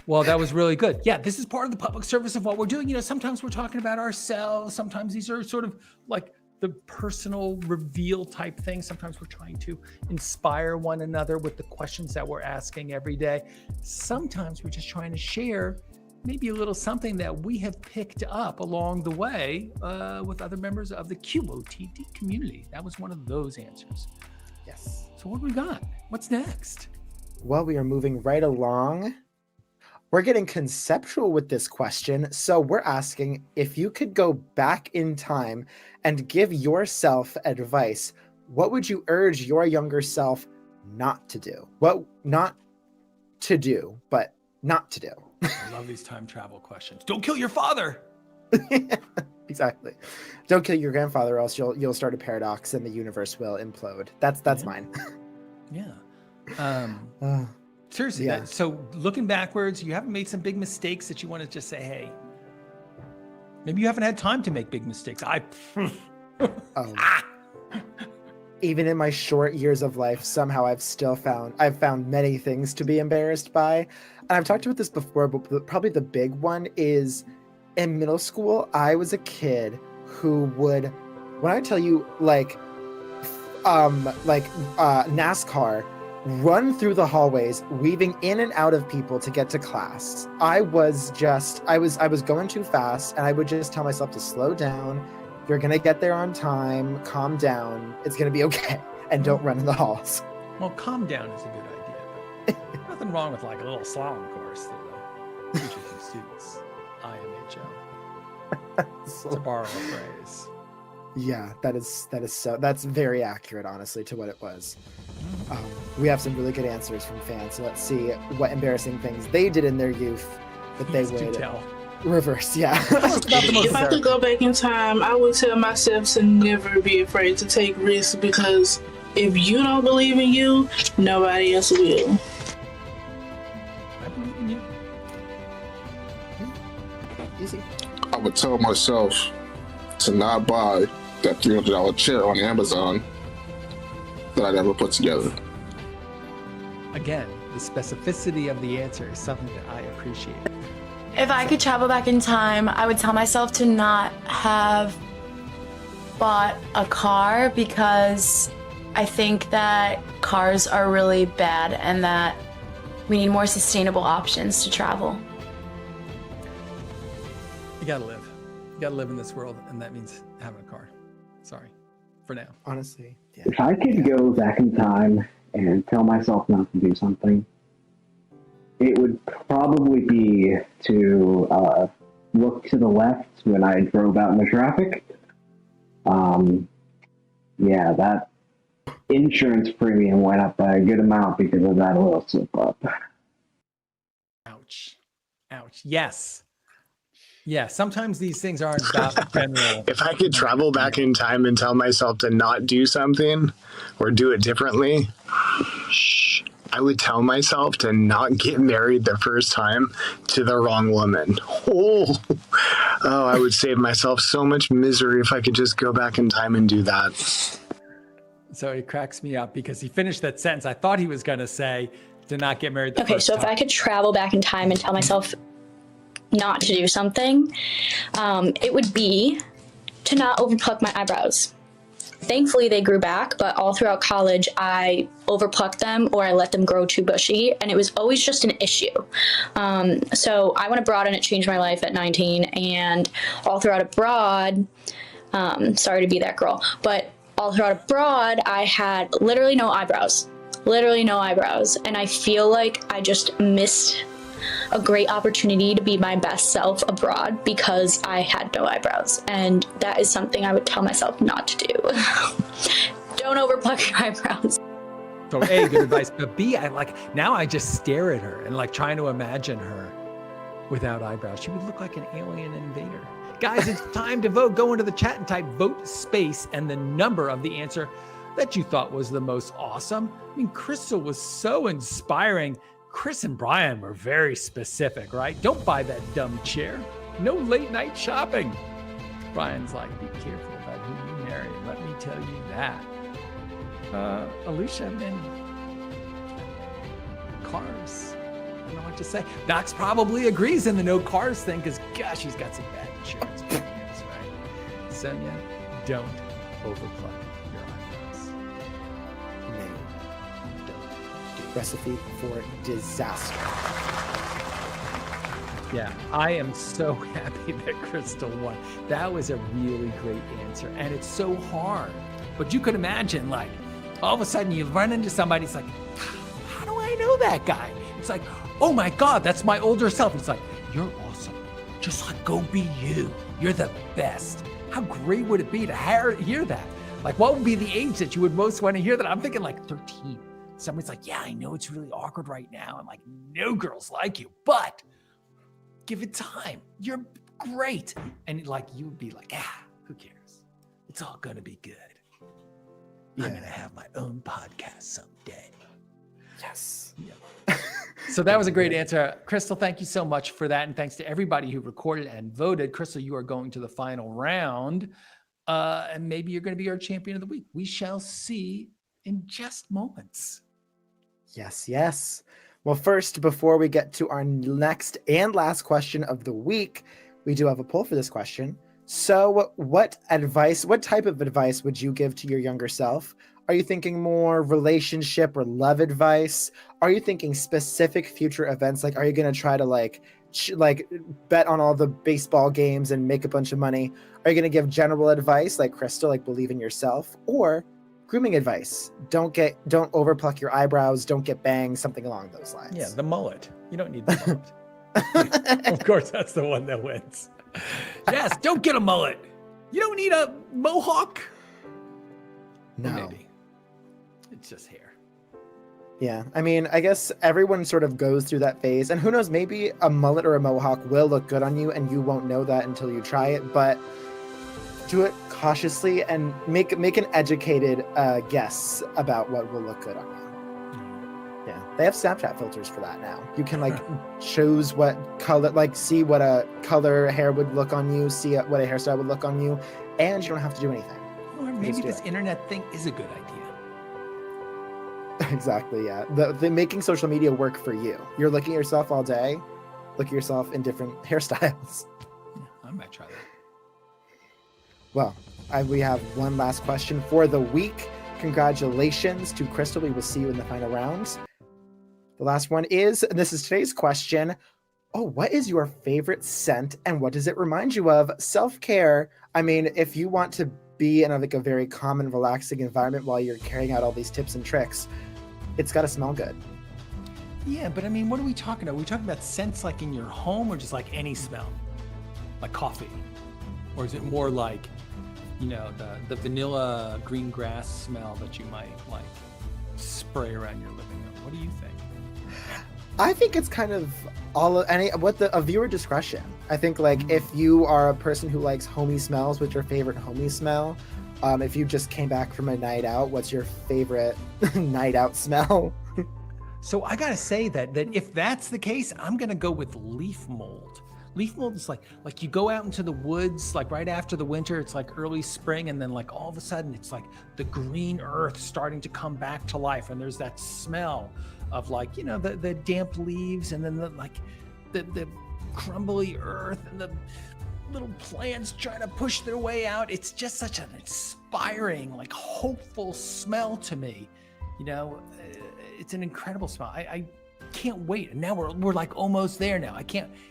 Speaker 1: Well, that was really good. Yeah, this is part of the public service of what we're doing. Sometimes we're talking about ourselves. Sometimes these are sort of like the personal reveal type things. Sometimes we're trying to inspire one another with the questions that we're asking every day. Sometimes we're just trying to share maybe a little something that we have picked up along the way with other members of the QOTD community. That was one of those answers.
Speaker 2: Yes.
Speaker 1: So what do we got? What's next?
Speaker 2: Well, we are moving right along. We're getting conceptual with this question. So we're asking if you could go back in time and give yourself advice, what would you urge your younger self not to do? What not to do, but not to do.
Speaker 1: I love these time travel questions. Don't kill your father.
Speaker 2: Exactly. Don't kill your grandfather, or else you'll start a paradox and the universe will implode. That's mine.
Speaker 1: Yeah. Seriously.
Speaker 2: Yeah.
Speaker 1: So looking backwards, you haven't made some big mistakes that you want to just say, hey, maybe you haven't had time to make big mistakes.
Speaker 2: even in my short years of life, somehow I've found many things to be embarrassed by. And I've talked about this before, but probably the big one is in middle school, I was a kid who would, when I tell you NASCAR, run through the hallways, weaving in and out of people to get to class. I was going too fast, and I would just tell myself to slow down. You're gonna get there on time. Calm down. It's gonna be okay, and don't run in the halls.
Speaker 1: Well, calm down is a good idea. But nothing wrong with like a little slalom course through the teachers and students. IMHO. To borrow a phrase.
Speaker 2: Yeah, that's very accurate, honestly, to what it was. We have some really good answers from fans, so let's see what embarrassing things they did in their youth that they would reverse. Yeah.
Speaker 10: If I could go back in time, I would tell myself to never be afraid to take risks, because if you don't believe in you, nobody else will.
Speaker 2: Easy.
Speaker 11: I would tell myself to not buy that $300 chair on Amazon that I never put together.
Speaker 1: Again, the specificity of the answer is something that I appreciate.
Speaker 14: If I could travel back in time, I would tell myself to not have bought a car, because I think that cars are really bad and that we need more sustainable options to travel.
Speaker 1: You gotta live. You gotta live in this world, and that means having a car. Sorry, for now.
Speaker 2: Honestly, yeah.
Speaker 12: If I could go back in time and tell myself not to do something, it would probably be to look to the left when I drove out in the traffic. Yeah, that insurance premium went up by a good amount because of that little slip up.
Speaker 1: Ouch. Ouch. Yes. Yeah, sometimes these things aren't about general.
Speaker 13: If I could travel back in time and tell myself to not do something or do it differently, I would tell myself to not get married the first time to the wrong woman. Oh, I would save myself so much misery if I could just go back in time and do that.
Speaker 1: So it cracks me up because he finished that sentence. I thought he was going to say to not get married the
Speaker 24: Okay,
Speaker 1: first
Speaker 24: so
Speaker 1: time.
Speaker 24: if I could travel back in time and tell myself not to do something, it would be to not overpluck my eyebrows. Thankfully, they grew back, but all throughout college, I overplucked them or I let them grow too bushy, and it was always just an issue. So I went abroad and it changed my life at 19, and all throughout abroad, sorry to be that girl, but all throughout abroad, I had literally no eyebrows, and I feel like I just missed a great opportunity to be my best self abroad because I had no eyebrows, and that is something I would tell myself not to do. Don't overpluck your eyebrows.
Speaker 1: So A, good advice, but B, now I just stare at her and trying to imagine her without eyebrows. She would look like an alien invader. Guys, it's time to vote. Go into the chat and type vote space and the number of the answer that you thought was the most awesome. I mean, Crystal was so inspiring. Chris and Brian were very specific, right? Don't buy that dumb chair. No late night shopping. Brian's like, be careful about who you marry. Let me tell you that. Alicia, man, cars. I don't know what to say. Knox probably agrees in the no cars thing because, gosh, he's got some bad insurance premiums, right? Sonia, don't overplug your eyebrows.
Speaker 2: Recipe for disaster.
Speaker 1: Yeah, I am so happy that Crystal won. That was a really great answer, and it's so hard. But you could imagine, all of a sudden you run into somebody, it's like, how do I know that guy? It's like, oh my God, that's my older self. It's like, you're awesome. Just go be you. You're the best. How great would it be to hear that? What would be the age that you would most want to hear that? I'm thinking 13. Somebody's like, yeah, I know it's really awkward right now. I'm like, no girls like you, but give it time. You're great. And you would be like, who cares? It's all going to be good. I'm going to have my own podcast someday.
Speaker 2: Yes.
Speaker 1: Yeah. So that was a great answer. Crystal, thank you so much for that. And thanks to everybody who recorded and voted. Crystal, you are going to the final round. And maybe you're going to be our champion of the week. We shall see in just moments.
Speaker 2: Yes, yes. Well, first, before we get to our next and last question of the week, we do have a poll for this question. So what type of advice would you give to your younger self? Are you thinking more relationship or love advice? Are you thinking specific future events? Like, are you going to try to like bet on all the baseball games and make a bunch of money? Are you going to give general advice like Crystal, like believe in yourself? Or grooming advice? Don't overpluck your eyebrows. Don't get bangs, something along those lines.
Speaker 1: Yeah, the mullet. You don't need the mullet. Of course, that's the one that wins. Yes, don't get a mullet. You don't need a mohawk.
Speaker 2: No.
Speaker 1: Or maybe. It's just hair.
Speaker 2: Yeah, I mean, I guess everyone sort of goes through that phase, and who knows, maybe a mullet or a mohawk will look good on you, and you won't know that until you try it, but do it cautiously and make an educated guess about what will look good on you. Yeah, they have Snapchat filters for that now. You can like choose what color, like see what a color hair would look on you, see what a hairstyle would look on you, and you don't have to do anything.
Speaker 1: Or maybe this internet thing is a good idea.
Speaker 2: Exactly, yeah. The making social media work for you. You're looking at yourself all day. Look at yourself in different hairstyles.
Speaker 1: Yeah, I might try that.
Speaker 2: Well, we have one last question for the week. Congratulations to Crystal. We will see you in the final rounds. The last one is, and this is today's question. Oh, what is your favorite scent and what does it remind you of? Self-care. I mean, if you want to be in a very calm and relaxing environment while you're carrying out all these tips and tricks, it's got to smell good.
Speaker 1: Yeah, but I mean, what are we talking about? Are we talking about scents like in your home or just like any smell? Like coffee? Or is it more like, the vanilla green grass smell that you might like spray around your living room? What do you think?
Speaker 2: I think it's kind of a viewer discretion. I think like if you are a person who likes homey smells, what's your favorite homey smell? If you just came back from a night out, what's your favorite night out smell?
Speaker 1: So I gotta say that if that's the case, I'm gonna go with leaf mold. Leaf mold is like you go out into the woods, like right after the winter, it's like early spring, and then like all of a sudden it's like the green earth starting to come back to life, and there's that smell of like, the damp leaves, and then the crumbly earth, and the little plants trying to push their way out. It's just such an inspiring, like hopeful smell to me. It's an incredible smell. I can't wait. And now we're like almost there now.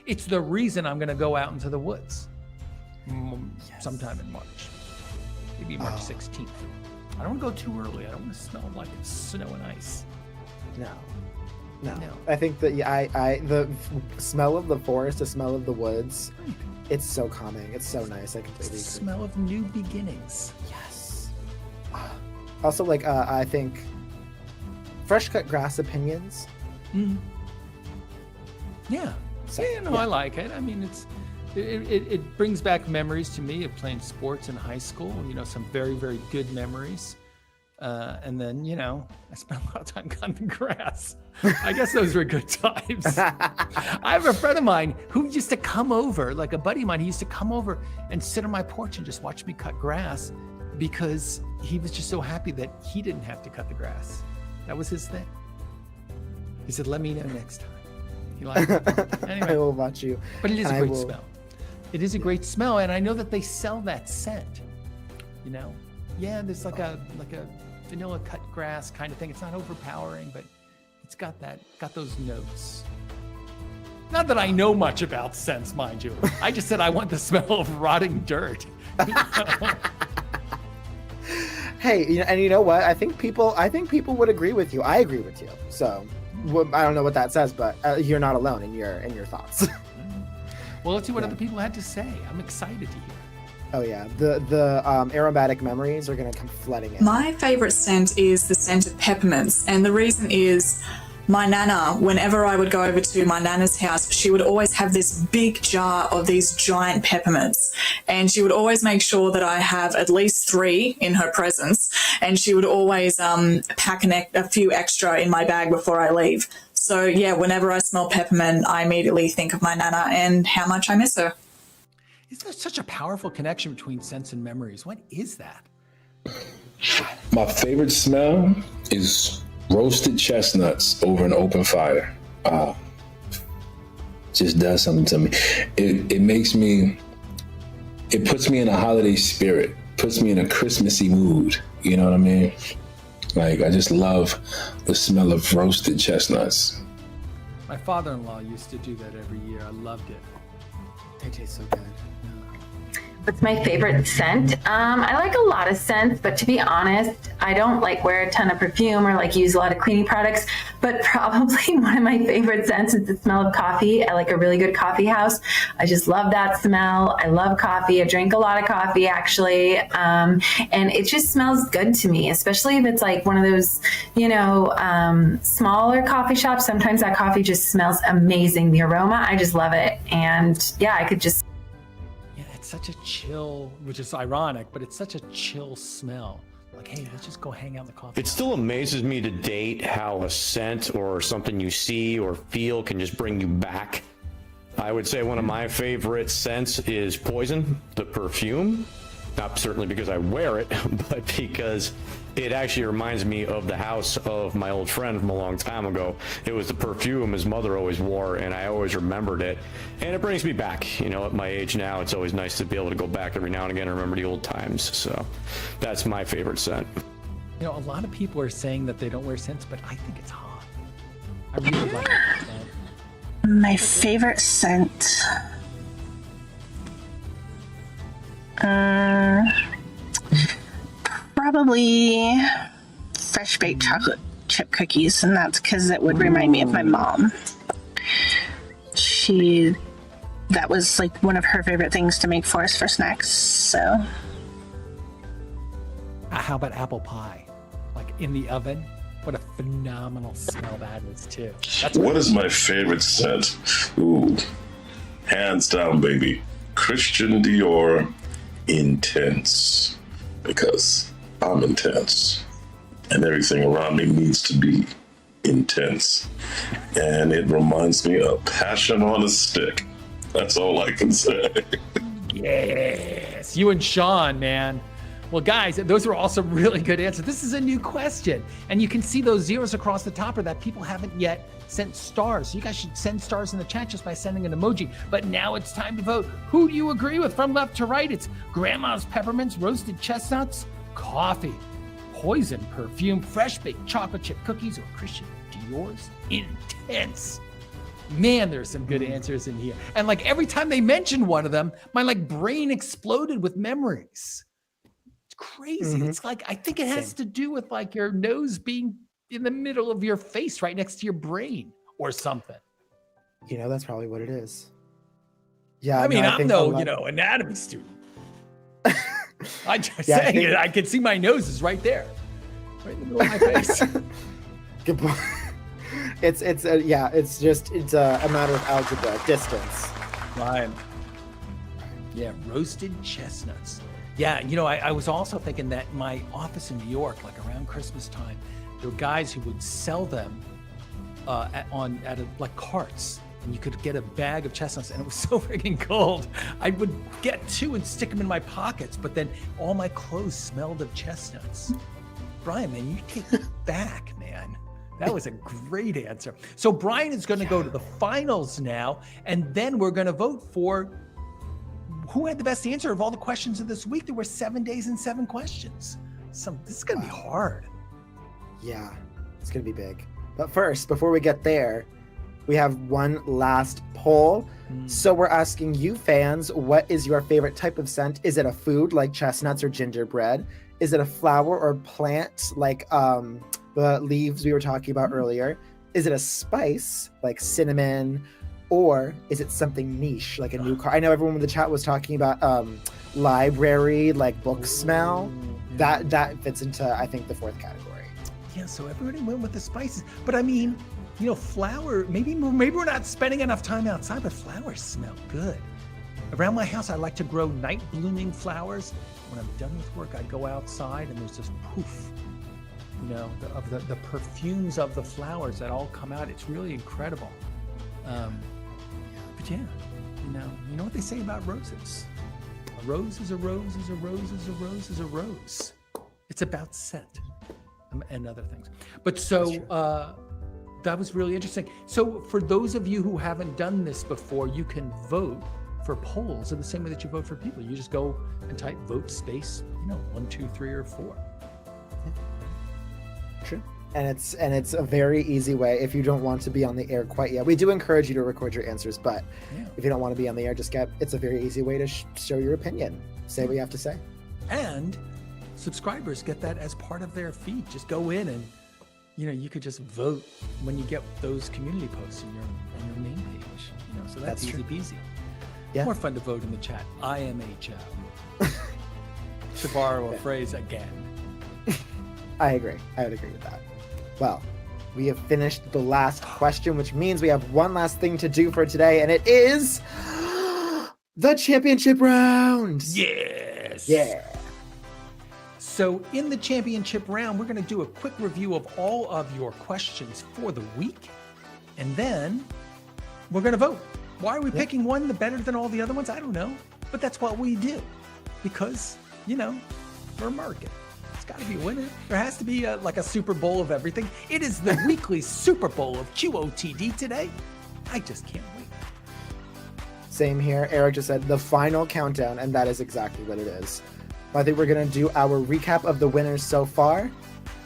Speaker 1: It's the reason I'm gonna go out into the woods sometime in March, maybe March 16th. I don't want to go too early. I don't want to smell like it's snow and ice.
Speaker 2: No. I think that the smell of the forest, the smell of the woods, it's so calming. It's so nice. I completely agree.
Speaker 1: Smell of new beginnings.
Speaker 2: Yes. Also, I think fresh cut grass opinions.
Speaker 1: Mm. Yeah. I like it. I mean, it brings back memories to me of playing sports in high school. Some very, very good memories. And then, I spent a lot of time cutting grass. I guess those were good times. I have a friend of mine who used to come over, like a buddy of mine, he used to come over and sit on my porch and just watch me cut grass because he was just so happy that he didn't have to cut the grass. That was his thing. He said, let me know next time. He liked it. Anyway,
Speaker 2: I will watch you.
Speaker 1: But it is a great smell. It is a great smell, and I know that they sell that scent. Yeah, there's like a vanilla cut grass kind of thing. It's not overpowering, but it's got those notes. Not that I know much about scents, mind you. I just said I want the smell of rotting dirt.
Speaker 2: Hey, and you know what? I think people would agree with you. I agree with you. So I don't know what that says, but you're not alone in your thoughts.
Speaker 1: Well, let's see what other people had to say. I'm excited to hear.
Speaker 2: Oh yeah, the aromatic memories are gonna come flooding in.
Speaker 6: My favorite scent is the scent of peppermints, and the reason is my nana, whenever I would go over to my nana's house, she would always have this big jar of these giant peppermints, and she would always make sure that I have at least 3 in her presence, and she would always pack a few extra in my bag before I leave. So yeah, whenever I smell peppermint, I immediately think of my nana and how much I miss her.
Speaker 1: Isn't there such a powerful connection between scents and memories? What is that?
Speaker 15: My favorite smell is roasted chestnuts over an open fire. Just does something to me. It makes me, it puts me in a holiday spirit, puts me in a Christmassy mood. You know what I mean? Like, I just love the smell of roasted chestnuts.
Speaker 1: My father-in-law used to do that every year. I loved it. They taste so good.
Speaker 5: What's my favorite scent? I like a lot of scents, but to be honest, I don't like wear a ton of perfume or like use a lot of cleaning products, but probably one of my favorite scents is the smell of coffee. I like a really good coffee house. I just love that smell. I love coffee. I drink a lot of coffee actually. And it just smells good to me, especially if it's like one of those, you know, smaller coffee shops. Sometimes that coffee just smells amazing. The aroma, I just love it. And yeah, I could just
Speaker 1: Such a chill, which is ironic, but it's such a chill smell. Like, hey, let's just go hang out in the coffee.
Speaker 9: It still amazes me to date how a scent or something you see or feel can just bring you back. I would say one of my favorite scents is Poison, the perfume. Not certainly because I wear it, but because it actually reminds me of the house of my old friend from a long time ago. It was the perfume his mother always wore, and I always remembered it. And it brings me back. You know, at my age now, it's always nice to be able to go back every now and again and remember the old times. So that's my favorite scent.
Speaker 1: You know, a lot of people are saying that they don't wear scents, but I think it's hot. I really like it.
Speaker 7: My favorite scent. Probably fresh baked chocolate chip cookies, and that's because it would remind me of my mom. That was like one of her favorite things to make for us for snacks. So,
Speaker 1: how about apple pie? Like in the oven? What a phenomenal smell that is too.
Speaker 16: What is my favorite scent? Ooh, hands down, baby. Christian Dior Intense, because I'm intense and everything around me needs to be intense, and it reminds me of Passion on a Stick. That's all I can say.
Speaker 1: Yes, you and Sean, man. Well, guys, those are all some really good answers. This is a new question, and you can see those zeros across the top of that people haven't yet sent stars. So you guys should send stars in the chat just by sending an emoji. But now it's time to vote. Who do you agree with from left to right? It's grandma's peppermints, roasted chestnuts, coffee, Poison, perfume, fresh baked chocolate chip cookies, or Christian Dior's Intense. Man, there's some good answers in here. And like every time they mentioned one of them, my like brain exploded with memories. It's crazy. It's like, I think it has to do with like your nose being in the middle of your face right next to your brain or something.
Speaker 2: You know, that's probably what it is. Yeah.
Speaker 1: I mean, I'm no, you know, anatomy student. I'm just saying it. I can see my nose is right there. Right in the middle of my face.
Speaker 2: Good point. It's a matter of algebra, distance.
Speaker 1: Right. Yeah, roasted chestnuts. Yeah, you know, I was also thinking that my office in New York, like around Christmas time, there were guys who would sell them like carts, and you could get a bag of chestnuts, and it was so freaking cold. I would get two and stick them in my pockets, but then all my clothes smelled of chestnuts. Brian, man, you take it back, man. That was a great answer. So Brian is going to go to the finals now, and then we're going to vote for who had the best answer of all the questions of this week. There were 7 days and 7 questions. This is going to be hard.
Speaker 2: Yeah, it's going to be big. But first, before we get there, we have one last poll. So we're asking you fans, what is your favorite type of scent? Is it a food like chestnuts or gingerbread? Is it a flower or plant like the leaves we were talking about earlier? Is it a spice like cinnamon? Or is it something niche like a new car? I know everyone in the chat was talking about library, like book smell. That fits into, I think, the fourth category.
Speaker 1: Yeah, so everybody went with the spices. But I mean, you know, flower, maybe we're not spending enough time outside, but flowers smell good. Around my house, I like to grow night blooming flowers. When I'm done with work, I go outside and there's this poof, you know, of the perfumes of the flowers that all come out. It's really incredible. But yeah, you know what they say about roses. rose is a rose is a rose is a rose is a rose. It's about scent and other things. But so that was really interesting. So for those of you who haven't done this before, you can vote for polls in the same way that you vote for people. You just go and type vote space, 1, 2, 3, or 4.
Speaker 2: True. And it's a very easy way if you don't want to be on the air quite yet. We do encourage you to record your answers, but if you don't want to be on the air, it's a very easy way to show your opinion. Say what you have to say.
Speaker 1: And subscribers get that as part of their feed. Just go in and you could just vote when you get those community posts on your main page. So that's easy peasy. Yeah. More fun to vote in the chat. IMHM. To borrow a phrase again.
Speaker 2: I agree. I would agree with that. Well, we have finished the last question, which means we have one last thing to do for today, and it is the championship round.
Speaker 1: Yes.
Speaker 2: Yeah.
Speaker 1: So in the championship round, we're going to do a quick review of all of your questions for the week, and then we're going to vote. Why are we picking one the better than all the other ones? I don't know, but that's what we do because, we're a market. It's got to be a winner. There has to be like a Super Bowl of everything. It is the weekly Super Bowl of QOTD today. I just can't wait.
Speaker 2: Same here. Eric just said the final countdown, and that is exactly what it is. I think we're going to do our recap of the winners so far.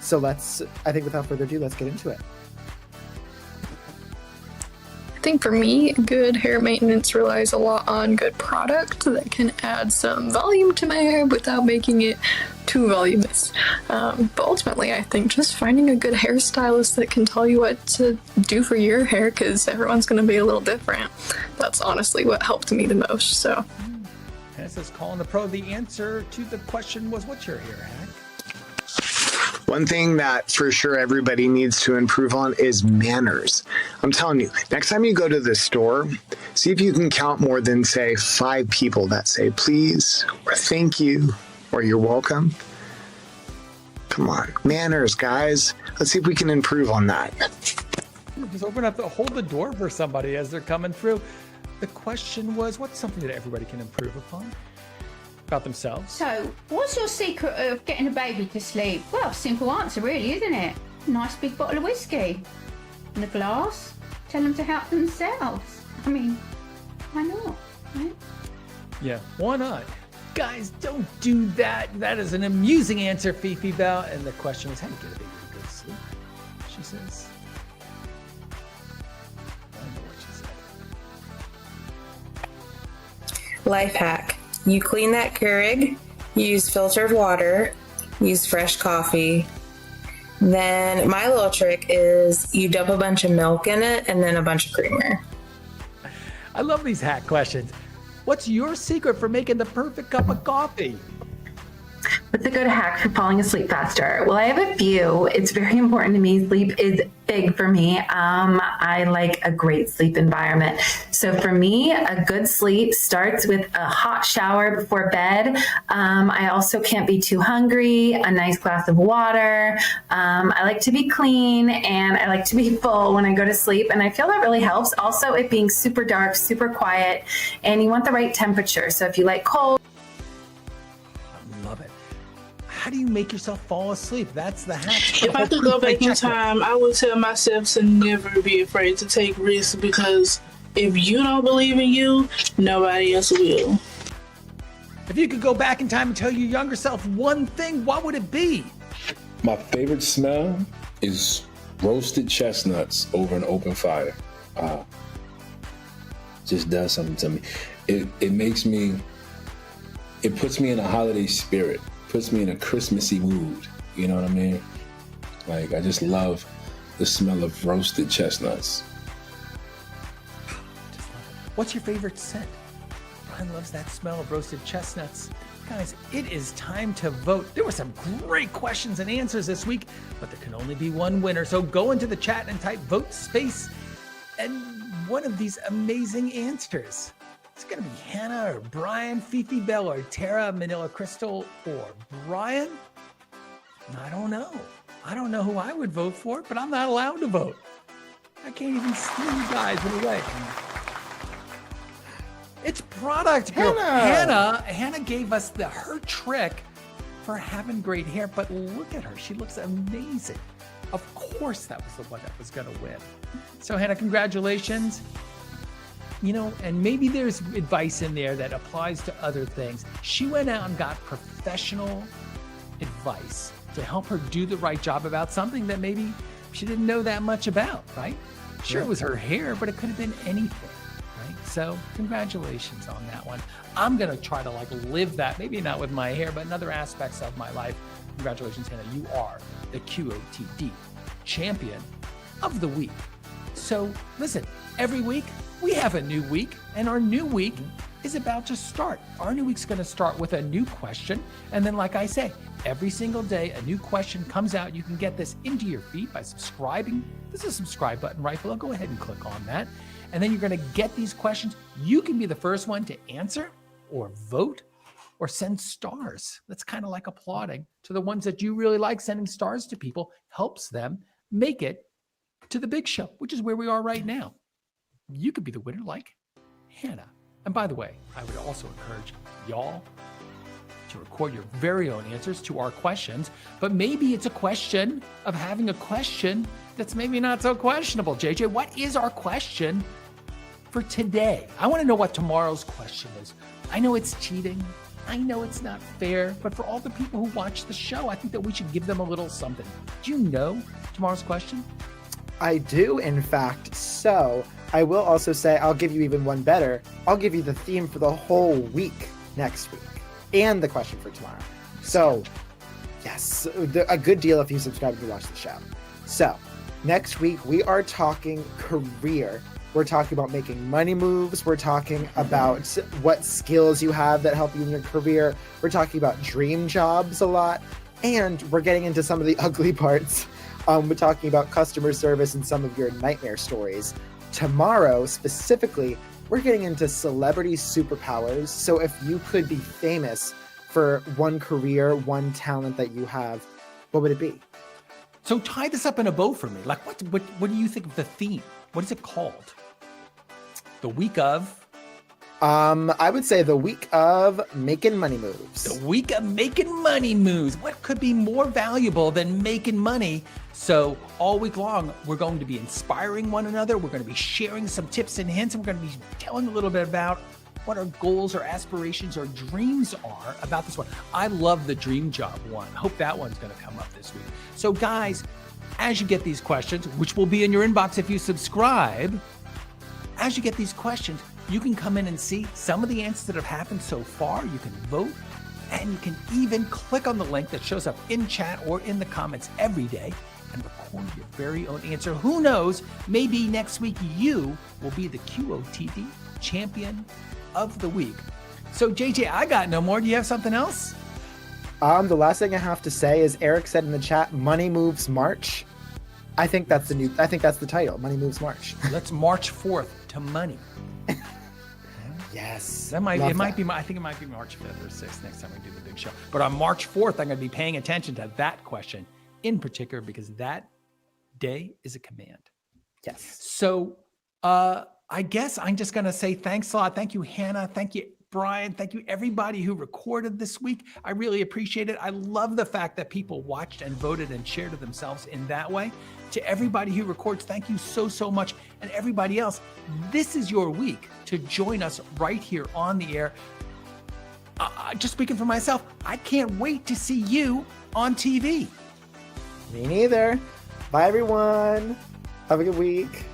Speaker 2: So I think without further ado, let's get into it.
Speaker 17: I think for me, good hair maintenance relies a lot on good product that can add some volume to my hair without making it too voluminous. But ultimately, I think just finding a good hairstylist that can tell you what to do for your hair, because everyone's going to be a little different. That's honestly what helped me the most. So.
Speaker 1: This is Colin the Pro. The answer to the question was, what's your hair hack?
Speaker 13: One thing that for sure everybody needs to improve on is manners. I'm telling you, next time you go to the store, see if you can count more than, say, 5 people that say please, or thank you, or you're welcome. Come on, manners, guys. Let's see if we can improve on that.
Speaker 1: Just hold the door for somebody as they're coming through. The question was, what's something that everybody can improve upon about themselves?
Speaker 18: So, what's your secret of getting a baby to sleep? Well, simple answer really, isn't it? Nice big bottle of whiskey. And a glass. Tell them to help themselves. I mean, why not, right?
Speaker 1: Yeah, why not? Guys, don't do that. That is an amusing answer, Fifi Bell. And the question was, how do you get a baby to go to sleep? She says.
Speaker 4: Life hack. You clean that Keurig, use filtered water, use fresh coffee. Then my little trick is you dump a bunch of milk in it and then a bunch of creamer.
Speaker 1: I love these hack questions. What's your secret for making the perfect cup of coffee?
Speaker 5: What's a good hack for falling asleep faster? Well, I have a few. It's very important to me. Sleep is big for me. I like a great sleep environment. So for me, a good sleep starts with a hot shower before bed. I also can't be too hungry, a nice glass of water. I like to be clean and I like to be full when I go to sleep. And I feel that really helps. Also, it being super dark, super quiet, and you want the right temperature. So if you like cold,
Speaker 1: Love it. How do you make yourself fall asleep? That's the hack.
Speaker 10: If I could go back in time, I would tell myself to never be afraid to take risks, because if you don't believe in you, nobody else will.
Speaker 1: If you could go back in time and tell your younger self one thing, what would it be?
Speaker 15: My favorite smell is roasted chestnuts over an open fire. Just does something to me. It puts me in a holiday spirit, puts me in a Christmassy mood. You know what I mean? Like, I just love the smell of roasted chestnuts.
Speaker 1: What's your favorite scent? Brian loves that smell of roasted chestnuts. Guys, it is time to vote. There were some great questions and answers this week, but there can only be one winner. So go into the chat and type vote space and one of these amazing answers. It's going to be Hannah or Brian, Fifi Bell or Tara, Manila Crystal or Brian. I don't know. I don't know who I would vote for, but I'm not allowed to vote. I can't even see you guys anyway. It's product girl. Hannah gave us her trick for having great hair, but look at her. She looks amazing. Of course that was the one that was going to win. So Hannah, congratulations. You know, and maybe there's advice in there that applies to other things. She went out and got professional advice to help her do the right job about something that maybe she didn't know that much about, right? Sure, it was her hair, but it could have been anything, right? So congratulations on that one. I'm going to try to live that, maybe not with my hair, but in other aspects of my life. Congratulations, Hannah. You are the QOTD champion of the week. So listen, every week we have a new week, and our new week is about to start. Our new week's going to start with a new question. And then, like I say, every single day, a new question comes out. You can get this into your feed by subscribing. There's a subscribe button right below. Go ahead and click on that. And then you're going to get these questions. You can be the first one to answer or vote or send stars. That's kind of like applauding to the ones that you really like. Sending stars to people helps them make it to the big show, which is where we are right now. You could be the winner like Hannah. And by the way, I would also encourage y'all to record your very own answers to our questions, but maybe it's a question of having a question that's maybe not so questionable. JJ, what is our question for today? I want to know what tomorrow's question is. I know it's cheating. I know it's not fair, but for all the people who watch the show, I think that we should give them a little something. Do you know tomorrow's question?
Speaker 2: I do, in fact. So I will also say, I'll give you even one better. I'll give you the theme for the whole week next week and the question for tomorrow. So yes, a good deal if you subscribe and you watch the show. So next week, we are talking career. We're talking about making money moves. We're talking about what skills you have that help you in your career. We're talking about dream jobs a lot. And we're getting into some of the ugly parts. We're talking about customer service and some of your nightmare stories. Tomorrow, specifically, we're getting into celebrity superpowers. So if you could be famous for one career, one talent that you have, what would it be?
Speaker 1: So tie this up in a bow for me. Like, what do you think of the theme? What is it called? The week of?
Speaker 2: I would say the week of making money moves.
Speaker 1: The week of making money moves. What could be more valuable than making money? So all week long, we're going to be inspiring one another. We're going to be sharing some tips and hints. And we're going to be telling a little bit about what our goals or aspirations or dreams are about this one. I love the dream job one. I hope that one's going to come up this week. So guys, as you get these questions, which will be in your inbox if you subscribe, as you get these questions, you can come in and see some of the answers that have happened so far. You can vote, and you can even click on the link that shows up in chat or in the comments every day and record your very own answer. Who knows, maybe next week you will be the QOTD champion of the week. So JJ, I got no more. Do you have something else?
Speaker 2: The last thing I have to say is Eric said in the chat, Money Moves March. I think that's the title, Money Moves March.
Speaker 1: Let's march forth to money.
Speaker 2: Yes.
Speaker 1: I think it might be March 5th or 6th next time we do the big show. But on March 4th, I'm going to be paying attention to that question in particular because that day is a command.
Speaker 2: Yes.
Speaker 1: So I guess I'm just going to say thanks a lot. Thank you, Hannah. Thank you, Brian. Thank you, everybody who recorded this week. I really appreciate it. I love the fact that people watched and voted and shared it themselves in that way. To everybody who records, thank you so, so much. And everybody else, this is your week to join us right here on the air. Just speaking for myself, I can't wait to see you on TV.
Speaker 2: Me neither. Bye, everyone. Have a good week.